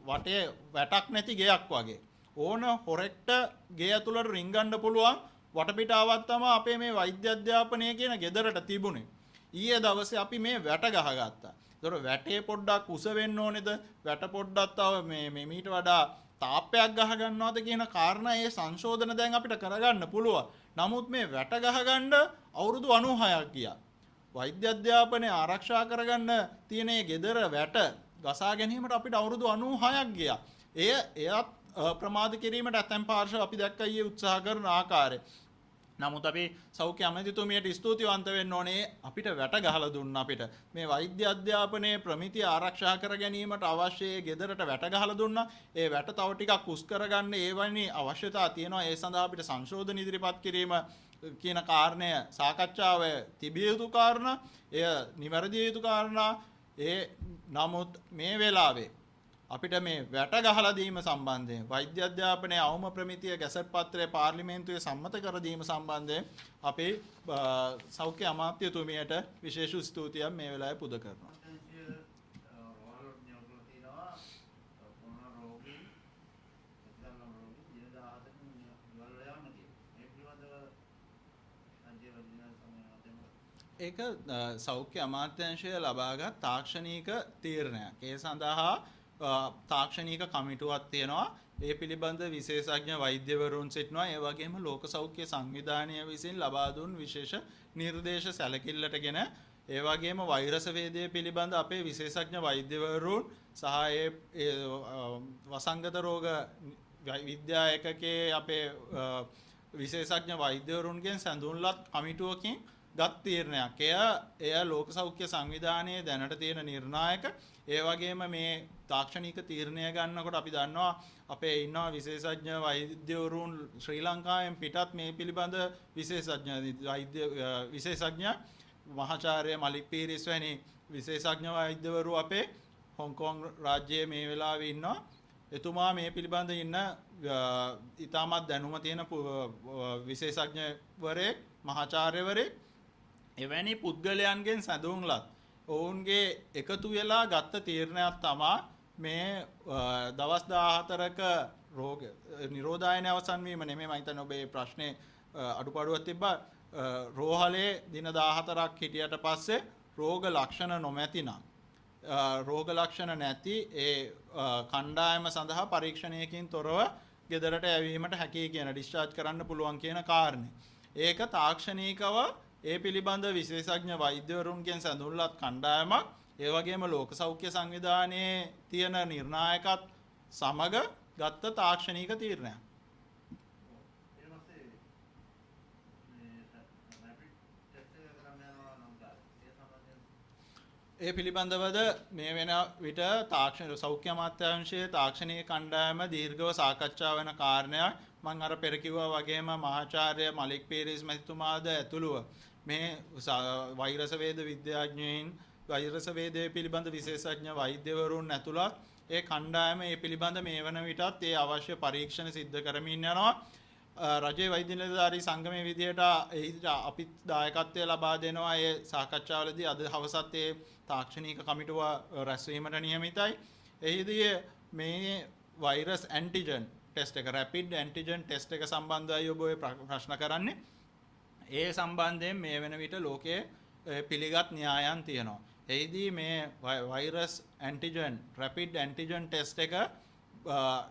Speaker 1: වටේ වැටක් නැති ගෙයක් වගේ. ඕන හොරෙක්ට ගේ ඇතුළට රින්ගන්න පුළුවන් වටපිටාවක් තමයි අපේ මේ වෛද්‍ය අධ්‍යාපනය කියන ගෙදරට තිබුණේ. ඊයේ දවසේ අපි මේ වැට ගහගත්තා. ඒතර වැටේ පොඩ්ඩක් උස වෙන්න ඕනේද? වැට පොඩ්ඩක් තව මේ මීට වඩා තාප්පයක් ගහ ගන්නවද කියන කාරණා ඒ සංශෝධන දැන් අපිට කරගන්න පුළුවන්. නමුත් මේ වැට ගහගන්න අවුරුදු 96ක් ගියා. වෛද්‍ය අධ්‍යාපනය ආරක්ෂා කරගන්න තියෙන මේ ගෙදර වැට ගසා ගැනීමට අපිට අවුරුදු 96ක් ගියා. එයත් ප්‍රමාද කිරීමට ඇතැම් පාර්ශව අපි දැක්කා ඊයේ උත්සාහ කරන ආකාරය. නමුත් අපි සෞඛ්‍ය අමාත්‍යතුමියට ස්තුතිවන්ත වෙන්න ඕනේ අපිට වැට ගහලා දුන්න අපිට මේ වෛද්‍ය අධ්‍යාපනයේ ප්‍රමිතිය ආරක්ෂා කර ගැනීමට අවශ්‍ය ගෙදරට වැට ගහලා දුන්නා. ඒ වැට තව ටිකක් උස් කරගන්න ඒ වගේ අවශ්‍යතාව තියෙනවා. ඒ සඳහා අපිට සංශෝධන ඉදිරිපත් කිරීම කියන කාරණය සාකච්ඡාවේ තිබිය යුතු කාරණා. එය නිවැරදි යුතු කාරණා. නමුත් මේ වෙලාවේ අපිට මේ වැට ගහලා දීම සම්බන්ධයෙන් වෛද්‍ය අධ්‍යාපනයේ අවම ප්‍රමිතිය ගැසට් පත්‍රයේ පාර්ලිමේන්තුවේ සම්මත කර දීම සම්බන්ධයෙන් අපේ සෞඛ්‍ය අමාත්‍යතුමියට විශේෂ ස්තුතියක් මේ වෙලාවේ පුද කරනවා. ඒක සෞඛ්‍ය අමාත්‍යාංශය ලබාගත් තාක්ෂණික තීරණයක්. ඒ සඳහා තාක්ෂණික කමිටුවක් තියෙනවා. ඒ පිළිබඳ විශේෂඥ වෛද්‍යවරුන් සිටිනවා. ඒ වගේම ලෝක සෞඛ්‍ය සංවිධානය විසින් ලබා දුන් විශේෂ නිර්දේශ සැලකිල්ලටගෙන ඒ වගේම වෛරස වේදය පිළිබඳ අපේ විශේෂඥ වෛද්‍යවරුන් සහ ඒ වසංගත රෝග විද්‍යා ඒකකයේ අපේ විශේෂඥ වෛද්‍යවරුන්ගෙන් සැඳුම්ලත් කමිටුවකින් ගත් තීරණයක්. එය ලෝක සෞඛ්‍ය සංවිධානයේ දැනට තියෙන නිර්ණායක. ඒ වගේම මේ තාක්ෂණික තීරණය ගන්නකොට අපි දන්නවා අපේ ඉන්නවා විශේෂඥ වෛද්‍යවරුන් ශ්‍රී ලංකාවෙන් පිටත් මේ පිළිබඳ විශේෂඥ මහාචාර්ය මලික් පීරිස් වැනි විශේෂඥ වෛද්‍යවරු අපේ හොංකොං රාජ්‍යයේ මේ වෙලාවේ ඉන්නවා. එතුමා මේ පිළිබඳ ඉන්න ඉතාමත් දැනුම තියෙන විශේෂඥවරයෙක් මහාචාර්යවරයෙක්. එවැනි පුද්ගලයන්ගෙන් සැඳුම්ලත් ඔවුන්ගේ එකතු වෙලා ගත්ත තීරණයක් තමයි මේ දවස් 14ක රෝග නිරෝධායන අවසන් වීම නෙමෙයි. මම හිතන්නේ ඔබේ ප්‍රශ්නේ අඩුපාඩුවක් තිබ්බා. රෝහලේ දින 14ක් හිටියට පස්සේ රෝග ලක්ෂණ නොමැතිනම් රෝග ලක්ෂණ නැති ඒ කණ්ඩායම සඳහා පරීක්ෂණයකින් තොරව ගෙදරට ඇවීමට හැකියි කියන ඩිස්චාර්ජ් කරන්න පුළුවන් කියන කාරණේ. ඒක තාක්ෂණිකව ඒ පිළිබඳ විශේෂඥ වෛද්‍යවරුන්ගෙන් සැඳුම්ලත් කණ්ඩායමක් ඒ වගේම ලෝක සෞඛ්‍ය සංවිධානයේ තියෙන නිර්ණායකත් සමග ගත්ත තාක්ෂණික තීරණයක්. ඒ පිළිබඳවද මේ වෙන විට තාක්ෂණ සෞඛ්‍ය අමාත්‍යාංශයේ තාක්ෂණික කණ්ඩායම දීර්ඝව සාකච්ඡා වෙන කාරණයක්. මම අර පෙර කිව්වා වගේම මහාචාර්ය මලික් පීරිස් මහතුමාද ඇතුළුව මේ වෛරස වේද විද්‍යාඥයින් වෛරස වේදයේ පිළිබඳ විශේෂඥ වෛද්‍යවරුන් ඇතුළත් ඒ කණ්ඩායම මේ පිළිබඳ මේ වන විටත් ඒ අවශ්‍ය පරීක්ෂණ සිද්ධ කරමින් යනවා. රජයේ වෛද්‍ය නිලධාරී සංගමයේ විදියට අපි දායකත්වය ලබා දෙනවා. ඒ සාකච්ඡාවලදී අද හවසත් ඒ තාක්ෂණික කමිටුව රැස්වීමට නියමිතයි. එහිදී මේ වෛරස් ඇන්ටිජන් ටෙස්ට් එක රැපිඩ් ඇන්ටිජන් ටෙස්ට් එක සම්බන්ධයි ඔබ ඔය ප්‍රශ්න කරන්නේ. ඒ සම්බන්ධයෙන් මේ වෙන විට ලෝකයේ පිළිගත් න්‍යායන් තියෙනවා. එහිදී මේ virus antigen rapid antigen test එක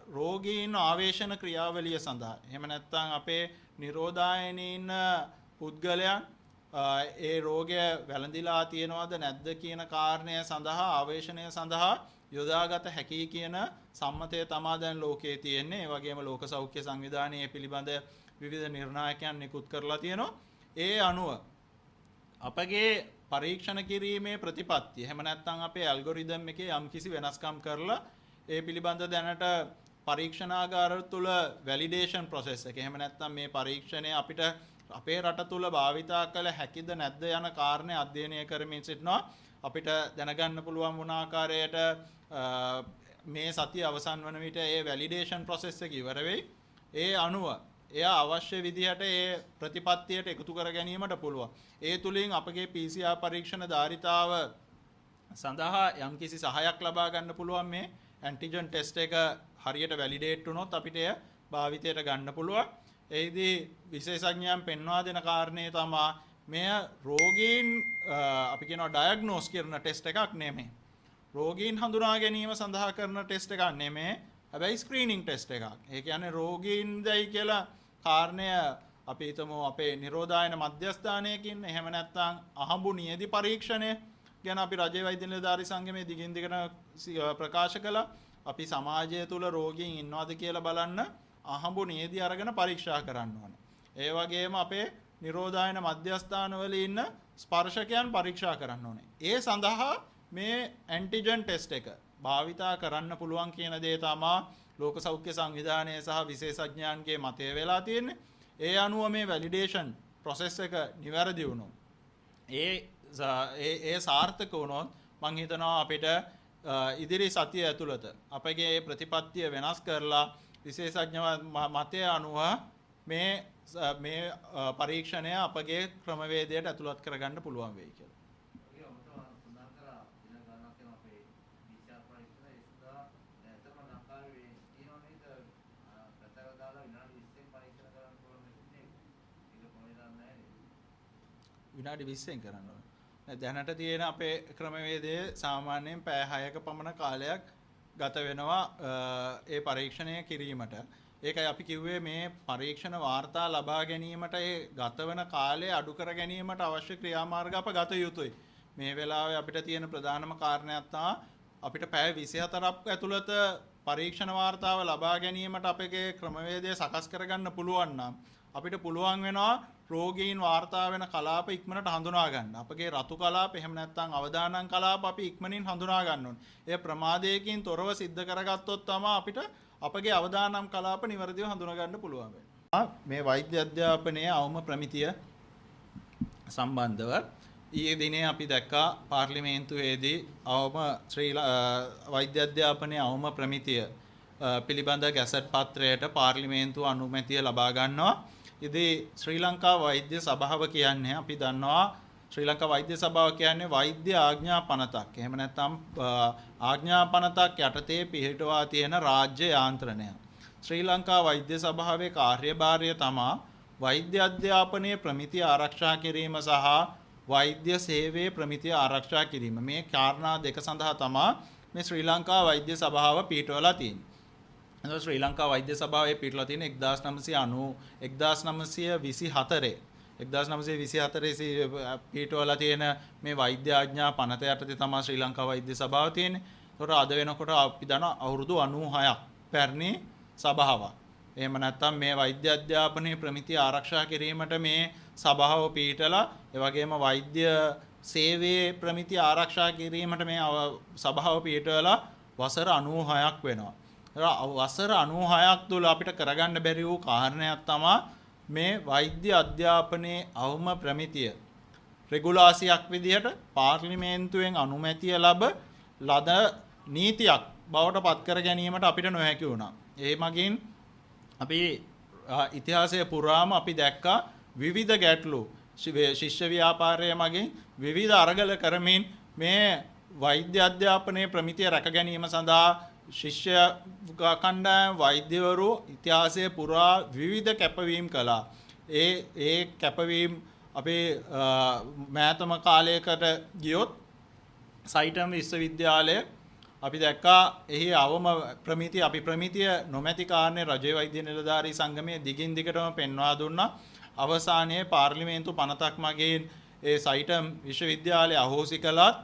Speaker 1: රෝගීන් ආවේශන ක්‍රියාවලිය සඳහා එහෙම නැත්නම් අපේ නිරෝධායනීන් පුද්ගලයන් ඒ රෝගය වැළඳිලා තියෙනවද නැද්ද කියන කාරණය සඳහා ආවේශනය සඳහා යොදාගත හැකි කියන සම්මතය තමයි දැන් ලෝකයේ තියෙන්නේ. ඒ වගේම ලෝක සෞඛ්‍ය සංවිධානයේ පිළිබඳ විවිධ නිර්ණායකයන් නිකුත් කරලා තියෙනවා. ඒ අනුව අපගේ පරීක්ෂණ කිරීමේ ප්‍රතිපත්තිය එහෙම නැත්නම් අපේ ඇල්ගොරිතම් එකේ යම්කිසි වෙනස්කම් කරලා ඒ පිළිබඳ දැනට පරීක්ෂණාගාර තුල වැලිඩේෂන් ප්‍රොසෙස් එක එහෙම නැත්නම් මේ පරීක්ෂණය අපිට අපේ රට තුල භාවිතා කළ හැකිද නැද්ද යන කාරණේ අධ්‍යයනය කරමින් සිටිනවා. අපිට දැනගන්න පුළුවන් වුණ ආකාරයට මේ සතිය අවසන් වන විට ඒ වැලිඩේෂන් ප්‍රොසෙස් එක ඉවර වෙයි. ඒ අනුව එයා අවශ්‍ය විදිහට ඒ ප්‍රතිපත්තියට එකතු කර ගැනීමට පුළුවන්. ඒ තුලින් අපගේ PCR පරීක්ෂණ ධාරිතාව සඳහා යම්කිසි සහායක් ලබා ගන්න පුළුවන්. මේ ඇන්ටිජන් ටෙස්ට් එක හරියට වැලිඩේට් වුණොත් අපිට එය භාවිතයට ගන්න පුළුවන්. එහිදී විශේෂඥයන් පෙන්වා දෙන කාරණේ තමයි මෙය රෝගීන් අපි කියනවා ඩයග්නෝස් කරන ටෙස්ට් එකක් නෙමෙයි. රෝගීන් හඳුනා ගැනීම සඳහා කරන ටෙස්ට් එකක් නෙමෙයි. හැබැයි ස්ක්‍රීනින් ටෙස්ට් එකක්. ඒ කියන්නේ රෝගීන්දයි කියලා කාරණය අපි හිතමු අපේ නිරෝධායන මධ්‍යස්ථානයකින් එහෙම නැත්නම් අහඹු නියදි පරීක්ෂණය ගැන අපි රජයේ වෛද්‍ය නිලධාරී සංගමයේ දිගින් දිගට ප්‍රකාශ කළා. අපි සමාජය තුළ රෝගීන් ඉන්නවද කියලා බලන්න අහඹු නියදි අරගෙන පරීක්ෂා කරන්න ඕනේ. ඒ වගේම අපේ නිරෝධායන මධ්‍යස්ථානවල ඉන්න ස්පර්ශකයන් පරීක්ෂා කරන්න ඕනේ. ඒ සඳහා මේ ඇන්ටිජන් ටෙස්ට් එක භාවිතා කරන්න පුළුවන් කියන දේ තමයි ලෝක සෞඛ්‍ය සංවිධානය සහ විශේෂඥයන්ගේ මතය වෙලා තියෙන්නේ. ඒ අනුව මේ වැලිඩේෂන් ප්‍රොසෙස් එක නිවැරදි වුණොත් ඒ සාර්ථක වුණොත් මම හිතනවා අපිට ඉදිරි සතිය ඇතුළත අපගේ ප්‍රතිපත්තිය වෙනස් කරලා විශේෂඥ මතය අනුව මේ පරීක්ෂණය අපගේ ක්‍රමවේදයට ඇතුළත් කරගන්න පුළුවන් වෙයි කියලා. විනාඩි 20න් කරන්න ඕනේ. දැනට තියෙන අපේ ක්‍රමවේදයේ සාමාන්‍යයෙන් පැය 6ක පමණ කාලයක් ගත වෙනවා ඒ පරීක්ෂණය කිරීමට. ඒකයි අපි කිව්වේ මේ පරීක්ෂණ වාර්තා ලබා ගැනීමට ඒ ගතවන කාලය අඩු කර ගැනීමට අවශ්‍ය ක්‍රියාමාර්ග අප ගත යුතුයි. මේ වෙලාවේ අපිට තියෙන ප්‍රධානම කාරණයක් තමයි අපිට පැය 24ක් ඇතුළත පරීක්ෂණ වාර්තාව ලබා ගැනීමට අපගේ ක්‍රමවේදය සකස් කරගන්න පුළුවන් නම් අපිට පුළුවන් වෙනවා රෝගීන් වාර්තා වෙන කලාප ඉක්මනට හඳුනා ගන්න. අපගේ රතු කලාප එහෙම නැත්නම් අවදානම් කලාප අපි ඉක්මනින් හඳුනා ගන්න ඕනේ. ඒ ප්‍රමාදයකින් තොරව සිද්ධ කරගත්තොත් තමයි අපිට අපගේ අවදානම් කලාප නිවැරදිව හඳුනා ගන්න පුළුවන් වෙන්නේ. මේ වෛද්‍ය අධ්‍යාපනයේ අවම ප්‍රමිතිය සම්බන්ධව ඊයේ දිනේ අපි දැක්කා පාර්ලිමේන්තුවේදී අවම වෛද්‍ය අධ්‍යාපනයේ අවම ප්‍රමිතිය පිළිබඳ ගැසට් පත්‍රයට පාර්ලිමේන්තුව අනුමැතිය ලබා ගන්නවා. ඉතින් ශ්‍රී ලංකා වෛද්‍ය සභාව කියන්නේ අපි දන්නවා ශ්‍රී ලංකා වෛද්‍ය සභාව කියන්නේ වෛද්‍ය ආඥා පනතක්. එහෙම නැත්නම් ආඥා පනතක් යටතේ පිහිටවා තියෙන රාජ්‍ය යාන්ත්‍රණය. ශ්‍රී ලංකා වෛද්‍ය සභාවේ කාර්යභාරය තමයි වෛද්‍ය අධ්‍යාපනයේ ප්‍රමිතිය ආරක්ෂා කිරීම සහ වෛද්‍ය සේවයේ ප්‍රමිතිය ආරක්ෂා කිරීම. මේ කාරණා දෙක සඳහා තමයි මේ ශ්‍රී ලංකා වෛද්‍ය සභාව පිහිටවලා තියෙන්නේ. ශ්‍රී ලංකා වෛද්‍ය සභාවේ පිටලා තියෙන 1924 පිටවලා තියෙන මේ වෛද්‍ය ආඥා පනත යටතේ තමයි ශ්‍රී ලංකා වෛද්‍ය සභාව තියෙන්නේ. ඒකට අද වෙනකොට අපි දන්නවා අවුරුදු 96ක් පැරණි සභාවක්. එහෙම නැත්නම් මේ වෛද්‍ය අධ්‍යාපනයේ ප්‍රමිතිය ආරක්ෂා කිරීමට මේ සභාව පිටලා ඒ වගේම වෛද්‍ය සේවයේ ප්‍රමිතිය ආරක්ෂා කිරීමට මේ සභාව පිටවලා වසර 96ක් වෙනවා. වසර 96ක් තුළ අපිට කරගන්න බැරි වූ කාරණයක් තමයි මේ වෛද්‍ය අධ්‍යාපනයේ අවම ප්‍රමිතිය රෙගුලාසියක් විදිහට පාර්ලිමේන්තුවෙන් අනුමැතිය ලද නීතියක් බවට පත් කර ගැනීමට අපිට නොහැකි වුණා. ඒ මගින් අපි ඉතිහාසයේ පුරාම අපි දැක්කා විවිධ ගැටලු ශිෂ්‍ය ව්‍යාපාරයේ මගින් විවිධ අරගල කරමින් මේ වෛද්‍ය අධ්‍යාපනයේ ප්‍රමිතිය රැක ගැනීම සඳහා ශිෂ්‍ය කණ්ඩායම් වෛද්‍යවරු ඉතිහාසයේ පුරා විවිධ කැපවීම් කළා. ඒ කැපවීම් අපි මෑතම කාලයකට ගියොත් සයිටම් විශ්වවිද්‍යාලය අපි දැක්කා එහි අවම ප්‍රමිතිය අපි ප්‍රමිතිය නොමැති කාරණේ රජයේ වෛද්‍ය නිලධාරී සංගමයේ දිගින් දිගටම පෙන්වා දුන්නා. අවසානයේ පාර්ලිමේන්තු පනතක් මගින් ඒ සයිටම් විශ්වවිද්‍යාලය අහෝසි කළත්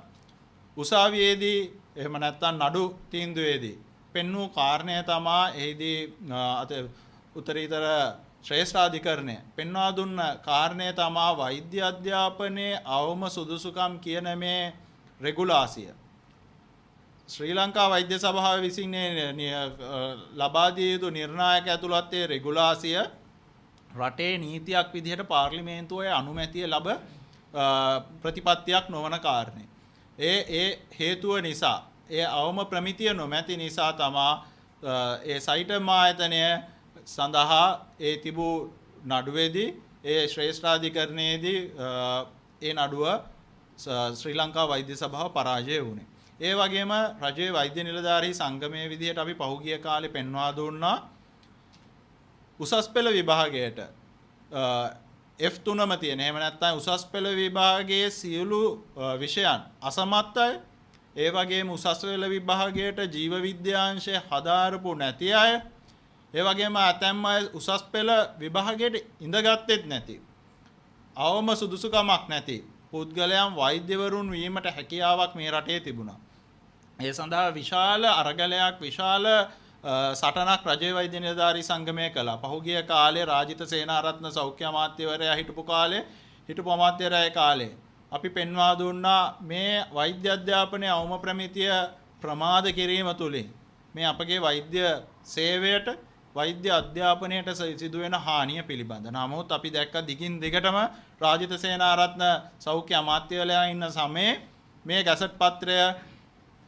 Speaker 1: උසාවියේදී එහෙම නැත්නම් නඩු තීන්දුවේදී පෙන්වූ කාරණය තමයි එහිදී උත්තරීතර ශ්‍රේෂ්ඨාධිකරණය පෙන්වා දුන්න කාරණය තමයි වෛද්‍ය අධ්‍යාපනයේ අවම සුදුසුකම් කියන මේ රෙගුලාසිය ශ්‍රී ලංකා වෛද්‍ය සභාව විසින් ලබා දිය යුතු නිර්ණායක ඇතුළත් රෙගුලාසිය රටේ නීතියක් විදිහට පාර්ලිමේන්තුවේ අනුමැතිය ලැබ ප්‍රතිපත්තියක් නොවන කාරණේ. ඒ හේතුව නිසා ඒ අවම ප්‍රමිතිය නොමැති නිසා තමා ඒ සයිටම් ආයතනය සඳහා ඒ තිබූ නඩුවේදී ඒ ශ්‍රේෂ්ඨාධිකරණයේදී ඒ නඩුව ශ්‍රී ලංකා වෛද්‍ය සභාව පරාජය වුණේ. ඒ වගේම රජයේ වෛද්‍ය නිලධාරී සංගමයේ විදිහට අපි පහුගිය කාලේ පෙන්වා දුන්නා උසස් පෙළ විභාගයට F3ම තියෙන. එහෙම නැත්නම් උසස් පෙළ විභාගයේ සියලු විෂයන් අසමත් අය, ඒ වගේම උසස් පෙළ විභාගයට ජීව විද්‍යාංශය හදාරපු නැති අය, ඒ වගේම ඇතැම් අය උසස් පෙළ විභාගයට ඉඳගත්තෙත් නැති, අවම සුදුසුකමක් නැති පුද්ගලයන් වෛද්‍යවරුන් වීමට හැකියාවක් මේ රටේ තිබුණා. ඒ සඳහා විශාල අරගලයක් විශාල සටනක් රජයේ වෛද්‍ය නිලධාරී සංගමය කළා. පහුගිය කාලේ රාජිත සේනාරත්න සෞඛ්‍ය අමාත්‍යවරයා හිටපු අමාත්‍යවරයා කාලේ අපි පෙන්වා දුන්නා මේ වෛද්‍ය අධ්‍යාපනයේ අවම ප්‍රමිතිය ප්‍රමාද කිරීම තුලින් මේ අපගේ වෛද්‍ය සේවයට වෛද්‍ය අධ්‍යාපනයට සිදුවෙන හානිය පිළිබඳ. නමුත් අපි දැක්ක දිගින් දිගටම රාජිත සේනාරත්න සෞඛ්‍ය අමාත්‍යවරයා ඉන්න සමයේ මේ ගැසට් පත්‍රය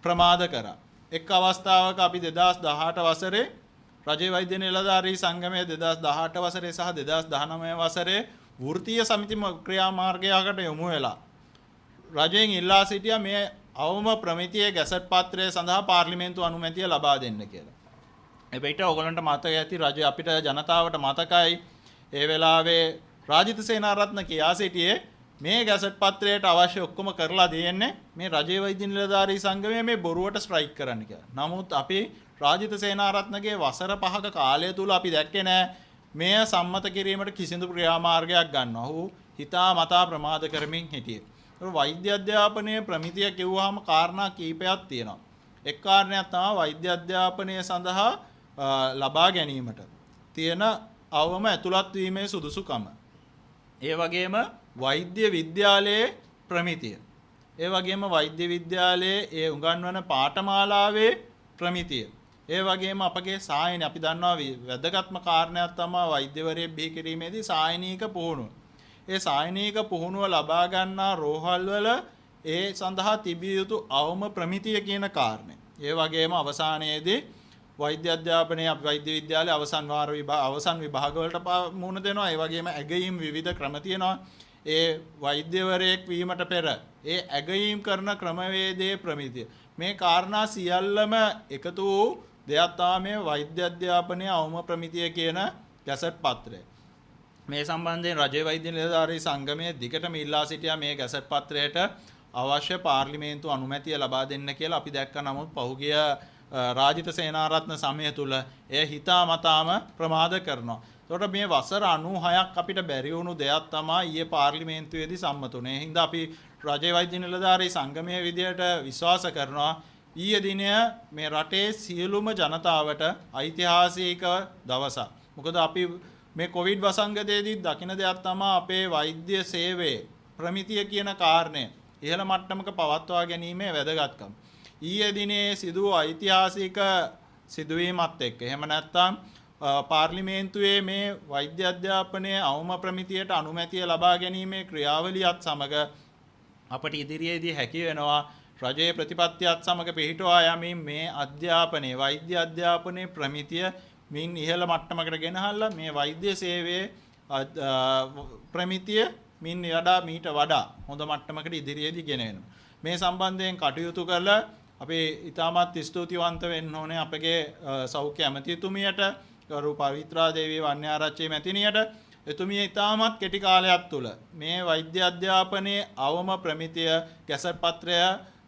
Speaker 1: ප්‍රමාද කරා. එක් අවස්ථාවක අපි 2018 වසරේ රජයේ වෛද්‍ය නිලධාරී සංගමයේ 2018 වසරේ සහ 2019 වසරේ වෘත්තීය සමිති ක්‍රියාමාර්ගයකට යොමු වෙලා රජයෙන් ඉල්ලා සිටියා මේ අවම ප්‍රමිතියේ ගැසට් පත්‍රය සඳහා පාර්ලිමේන්තු අනුමැතිය ලබා දෙන්න කියලා. එබැවිට ඔයගලන්ට මතක ඇති රජය අපිට ජනතාවට මතකයි ඒ වෙලාවේ රාජිත සේනාරත්න කියා සිටියේ මේ ගැසට් පත්‍රයට අවශ්‍ය ඔක්කොම කරලා දෙන්නේ මේ රජයේ වෛද්‍ය නිලධාරී සංගමයේ මේ බොරුවට ස්ට්‍රයික් කරන්න කියලා. නමුත් අපි රාජිත සේනාරත්නගේ වසර 5ක කාලය තුල අපි දැක්කේ නෑ මෙය සම්මත කිරීමට කිසිදු ක්‍රියාමාර්ගයක් ගන්නවා. ඔහු හිතා මතා ප්‍රමාද කරමින් හිටියේ. වෛද්‍ය අධ්‍යාපනයේ ප්‍රමිතිය කිව්වහම කාරණා කීපයක් තියෙනවා. එක් කාරණයක් තමයි වෛද්‍ය අධ්‍යාපනය සඳහා ලබා ගැනීමට තියෙන අවම ඇතුළත් වීමේ සුදුසුකම. ඒ වගේම වෛද්‍ය විද්‍යාලයේ ප්‍රමිතිය. ඒ වගේම වෛද්‍ය විද්‍යාලයේ ඒ උගන්වන පාඨමාලාවේ ප්‍රමිතිය. ඒ වගේම අපගේ සායනය අපි දන්නවා වැදගත්ම කාරණයක් තමයි වෛද්‍යවරයෙක් බිහි කිරීමේදී සායනීක පුහුණුව. ඒ සායනීක පුහුණුව ලබා ගන්නා රෝහල් වල ඒ සඳහා තිබිය යුතු අවම ප්‍රමිතිය කියන කාරණය. ඒ වගේම අවසානයේදී වෛද්‍ය අධ්‍යාපනයේ අපි වෛද්‍ය විද්‍යාලයේ අවසන් විභාග වලට මුහුණ දෙනවා. ඒ වගේම ඇගයීම් විවිධ ක්‍රම තියෙනවා. ඒ වෛද්‍යවරයෙක් වීමට පෙර ඒ ඇගයීම් කරන ක්‍රමවේදයේ ප්‍රමිතිය. මේ කාරණා සියල්ලම එකතු වූ දෙයක් තමයි මේ වෛද්‍ය අධ්‍යාපනයේ අවම ප්‍රමිතිය කියන ගැසට් පත්‍රය. මේ සම්බන්ධයෙන් රජයේ වෛද්‍ය නිලධාරී සංගමයේ දිගටම ඉල්ලා සිටියා මේ ගැසට් පත්‍රයට අවශ්‍ය පාර්ලිමේන්තු අනුමැතිය ලබා දෙන්න කියලා. අපි දැක්ක නමුත් පහුගිය රාජිත සේනාරත්න සමය තුල එය හිතාමතාම ප්‍රමාද කරනවා. එතකොට මේ වසර 96ක් අපිට බැරි වුණු දෙයක් තමයි ඊයේ පාර්ලිමේන්තුවේදී සම්මත වුණේ. ඒ හින්දා අපි රජයේ වෛද්‍ය නිලධාරී සංගමයේ විදියට විශ්වාස කරනවා ඊයේ දිනය මේ රටේ සියලුම ජනතාවට ඓතිහාසික දවසක්. මොකද අපි මේ කොවිඩ් වසංගතයේදී දකින දෙයක් තමයි අපේ වෛද්‍ය සේවයේ ප්‍රමිතිය කියන කාරණය ඉහළ මට්ටමක පවත්වා ගැනීමේ වැදගත්කම. ඊයේ දිනේ සිදු ඓතිහාසික සිදුවීමත් එක්ක එහෙම නැත්නම් පාර්ලිමේන්තුවේ මේ වෛද්‍ය අධ්‍යාපනයේ අවම ප්‍රමිතියට අනුමැතිය ලබා ගැනීමේ ක්‍රියාවලියත් සමග අපට ඉදිරියේදී හැකි වෙනවා රජයේ ප්‍රතිපත්තියත් සමග පිළිටුවා යමින් මේ අධ්‍යාපනයේ වෛද්‍ය අධ්‍යාපනයේ ප්‍රමිතිය මින් ඉහළ මට්ටමකට ගෙනහල්ලා මේ වෛද්‍ය සේවයේ ප්‍රමිතිය මීට වඩා හොඳ මට්ටමකට ඉදිරියේදී ගෙනෙනවා. මේ සම්බන්ධයෙන් කටයුතු කළ අපි ඉතාමත් ස්තුතිවන්ත වෙන්න ඕනේ අපගේ සෞඛ්‍ය ඇමතිතුමියට, ගරු පවිත්‍රා දේවී වන්‍යාරච්චි මැතිණියට, එතුමිය ඉතාමත් කෙටි කාලයක් තුළ මේ වෛද්‍ය අධ්‍යාපනයේ අවම ප්‍රමිතිය ගැසට් පත්‍රය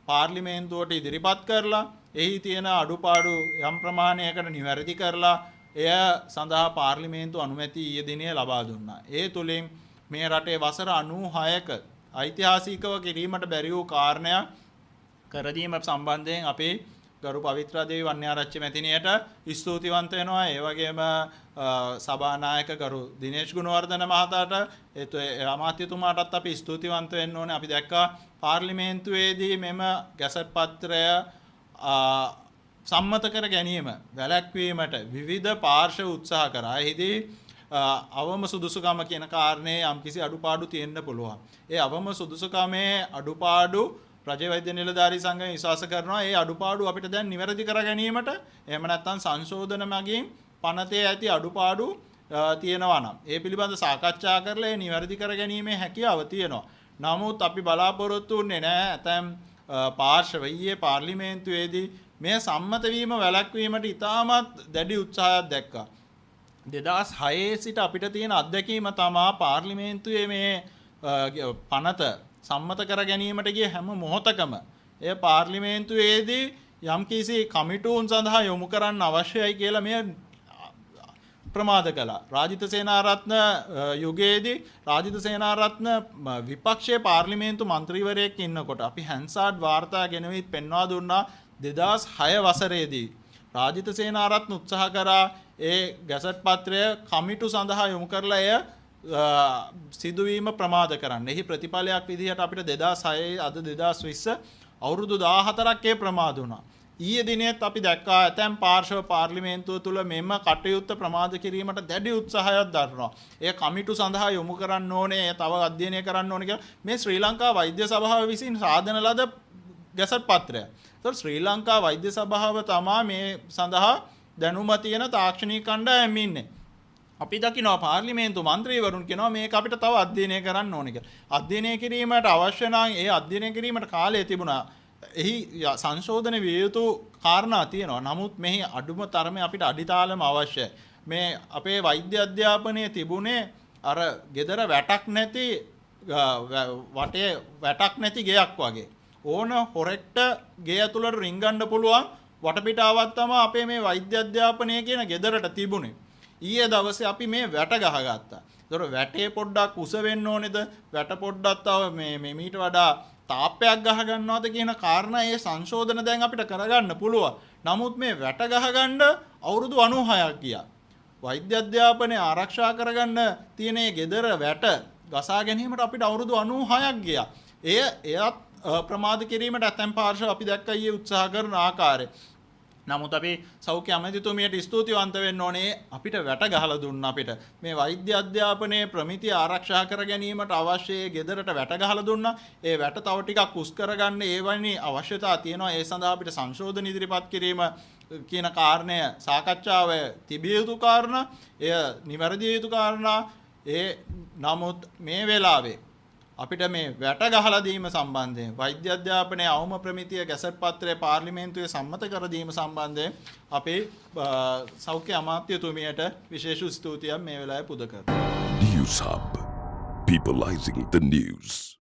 Speaker 1: පාර්ලිමේන්තුවට ඉදිරිපත් කරලා එහි තියෙන අඩුපාඩු යම් ප්‍රමාණයකට නිවැරදි කරලා එය සඳහා පාර්ලිමේන්තු අනුමැති ඊයේ දිනේ ලබා දුන්නා. ඒ තුලින් මේ රටේ වසර 96ක ඓතිහාසිකව කිරීමට බැරි වූ කාරණයක් කරදීම සම්බන්ධයෙන් අපේ ගරු පවිත්‍රා දේවී වන්‍යාරච්චි මැතිණියට ස්තුතිවන්ත වෙනවා. ඒ වගේම සභානායක ගරු දිනේෂ් ගුණවර්ධන මහතාට අමාත්‍යතුමාටත් අපි ස්තුතිවන්ත වෙන්න ඕනේ. අපි දැක්කා පාර්ලිමේන්තුවේදී මෙම ගැසට් පත්‍රය සම්මත කර ගැනීම වැළැක්වීමට විවිධ පාර්ශ්ව උත්සාහ කරා. එහිදී අවම සුදුසුකම කියන කාරණේ යම්කිසි අඩුපාඩු තියෙන්න පුළුවන්. ඒ අවම සුදුසුකමේ අඩුපාඩු රජ වෛද්‍ය නිලධාරී සංඝය විශ්වාස කරනවා ඒ අඩුපාඩු අපිට දැන් නිවැරදි කර ගැනීමට එහෙම නැත්නම් සංශෝධන මගින් පනතේ ඇති අඩුපාඩු තියෙනවා නම් ඒ පිළිබඳ සාකච්ඡා කරලා ඒ නිවැරදි කර ගැනීමේ හැකියාව තියෙනවා. නමුත් අපි බලාපොරොත්තු වෙන්නේ නැහැ ඇතැම් පාර්ශ්ව ඊයේ පාර්ලිමේන්තුවේදී මේ සම්මත වීම වැළැක්වීමට ඉතාමත් දැඩි උත්සාහයක් දැක්කා. 2006 සිට අපිට තියෙන අත්දැකීම තමයි පාර්ලිමේන්තුවේ මේ පනත සම්මත කර ගැනීමට ගිය හැම මොහොතකම එය පාර්ලිමේන්තුවේදී යම්කිසි කමිටුන් සඳහා යොමු කරන්න අවශ්‍යයි කියලා මේ ප්‍රමාද කළා. රාජිත සේනාරත්න යුගයේදී රාජිත සේනාරත්න විපක්ෂයේ පාර්ලිමේන්තු මන්ත්‍රීවරයෙක් ඉන්නකොට අපි හැන්සාඩ් වාර්තා ගෙනවිත් පෙන්වා දුන්නා 2006 වසරේදී රාජිත සේනාරත්න උත්සාහ කරා ඒ ගැසට් පත්‍රය කමිටු සඳහා යොමු කරලා එය සිදුවීම ප්‍රමාද කරන්න. එහි ප්‍රතිඵලයක් විදිහට අපිට 2006 අද 2020 අවුරුදු 14ක් ඒ ප්‍රමාද වුණා. ඊයේ දිනේත් අපි දැක්කා ඇතැම් පාර්ශ්ව පාර්ලිමේන්තුව තුළ මෙම කටයුත්ත ප්‍රමාද කිරීමට දැඩි උත්සාහයක් දරනවා. ඒ කමිටු සඳහා යොමු කරන්න ඕනේ, තව අධ්‍යයනය කරන්න ඕනේ කියලා මේ ශ්‍රී ලංකා වෛද්‍ය සභාව විසින් සාදන ලද ගැසට් පත්‍රය. ඒතර ශ්‍රී ලංකා වෛද්‍ය සභාව තමයි මේ සඳහා දැනුම තියෙන තාක්ෂණික කණ්ඩායම් ඉන්නේ. අපි දකිනවා පාර්ලිමේන්තු මන්ත්‍රීවරුන් කියනවා මේක අපිට තව අධ්‍යයනය කරන්න ඕනේ කියලා. අධ්‍යයනය කිරීමට අවශ්‍ය නම් ඒ අධ්‍යයනය කිරීමට කාලය තිබුණා. එහි සංශෝධන විය යුතු කාරණා තියෙනවා. නමුත් මෙහි අඩුම තරමේ අපිට අඩිතාලම අවශ්‍යයි. මේ අපේ වෛද්‍ය අධ්‍යාපනයේ තිබුණේ අර gedara වැටක් නැති වටේ වැටක් නැති ගෙයක් වගේ. ඕන හොරෙක්ට ගේ ඇතුළට රිංගන්න පුළුවන් වටපිටාවක් තමයි අපේ මේ වෛද්‍ය අධ්‍යාපනය කියන ගෙදරට තිබුණේ. ඊයේ දවසේ අපි මේ වැට ගහගත්තා. ඒතර වැටේ පොඩ්ඩක් උස වෙන්න ඕනේද? වැට පොඩ්ඩක් තව මේ මීට වඩා තාප්පයක් ගහ ගන්නවද කියන කාරණා ඒ සංශෝධන දැන් අපිට කරගන්න පුළුවන්. නමුත් මේ වැට ගහගන්න අවුරුදු 96ක් ගියා. වෛද්‍ය අධ්‍යාපනය ආරක්ෂා කරගන්න තියෙන මේ ගෙදර වැට ගසා ගැනීමට අපිට අවුරුදු 96ක් ගියා. එයත් ප්‍රමාද කිරීමට ඇතැම් පාර්ශ්ව අපි දැක්කා ඊයේ උත්සාහ කරන ආකාරය. නමුත් අපි සෞඛ්‍ය අමාත්‍යතුමියට ස්තුතිවන්ත වෙන්න ඕනේ අපිට වැට ගහලා දුන්න අපිට මේ වෛද්‍ය අධ්‍යාපනයේ ප්‍රමිතිය ආරක්ෂා කර ගැනීමට අවශ්‍ය ගෙදරට වැට ගහලා දුන්නා. ඒ වැට තව ටිකක් උස් කරගන්න ඒ වගේ අවශ්‍යතාව තියෙනවා. ඒ සඳහා අපිට සංශෝධන ඉදිරිපත් කිරීම කියන කාරණය සාකච්ඡාව තිබිය යුතු කාරණා. එය නිවැරදි යුතු කාරණා. නමුත් මේ වෙලාවේ අපිට මේ වැට ගහලා දීම සම්බන්ධයෙන් වෛද්‍ය අධ්‍යාපනයේ අවම ප්‍රමිතිය ගැසට් පත්‍රය පාර්ලිමේන්තුවේ සම්මත කර දීම සම්බන්ධයෙන් අපේ සෞඛ්‍ය අමාත්‍යතුමියට විශේෂ ස්තුතියක් මේ වෙලාවේ පුද කරනවා.
Speaker 2: News Hub, peopleizing the news.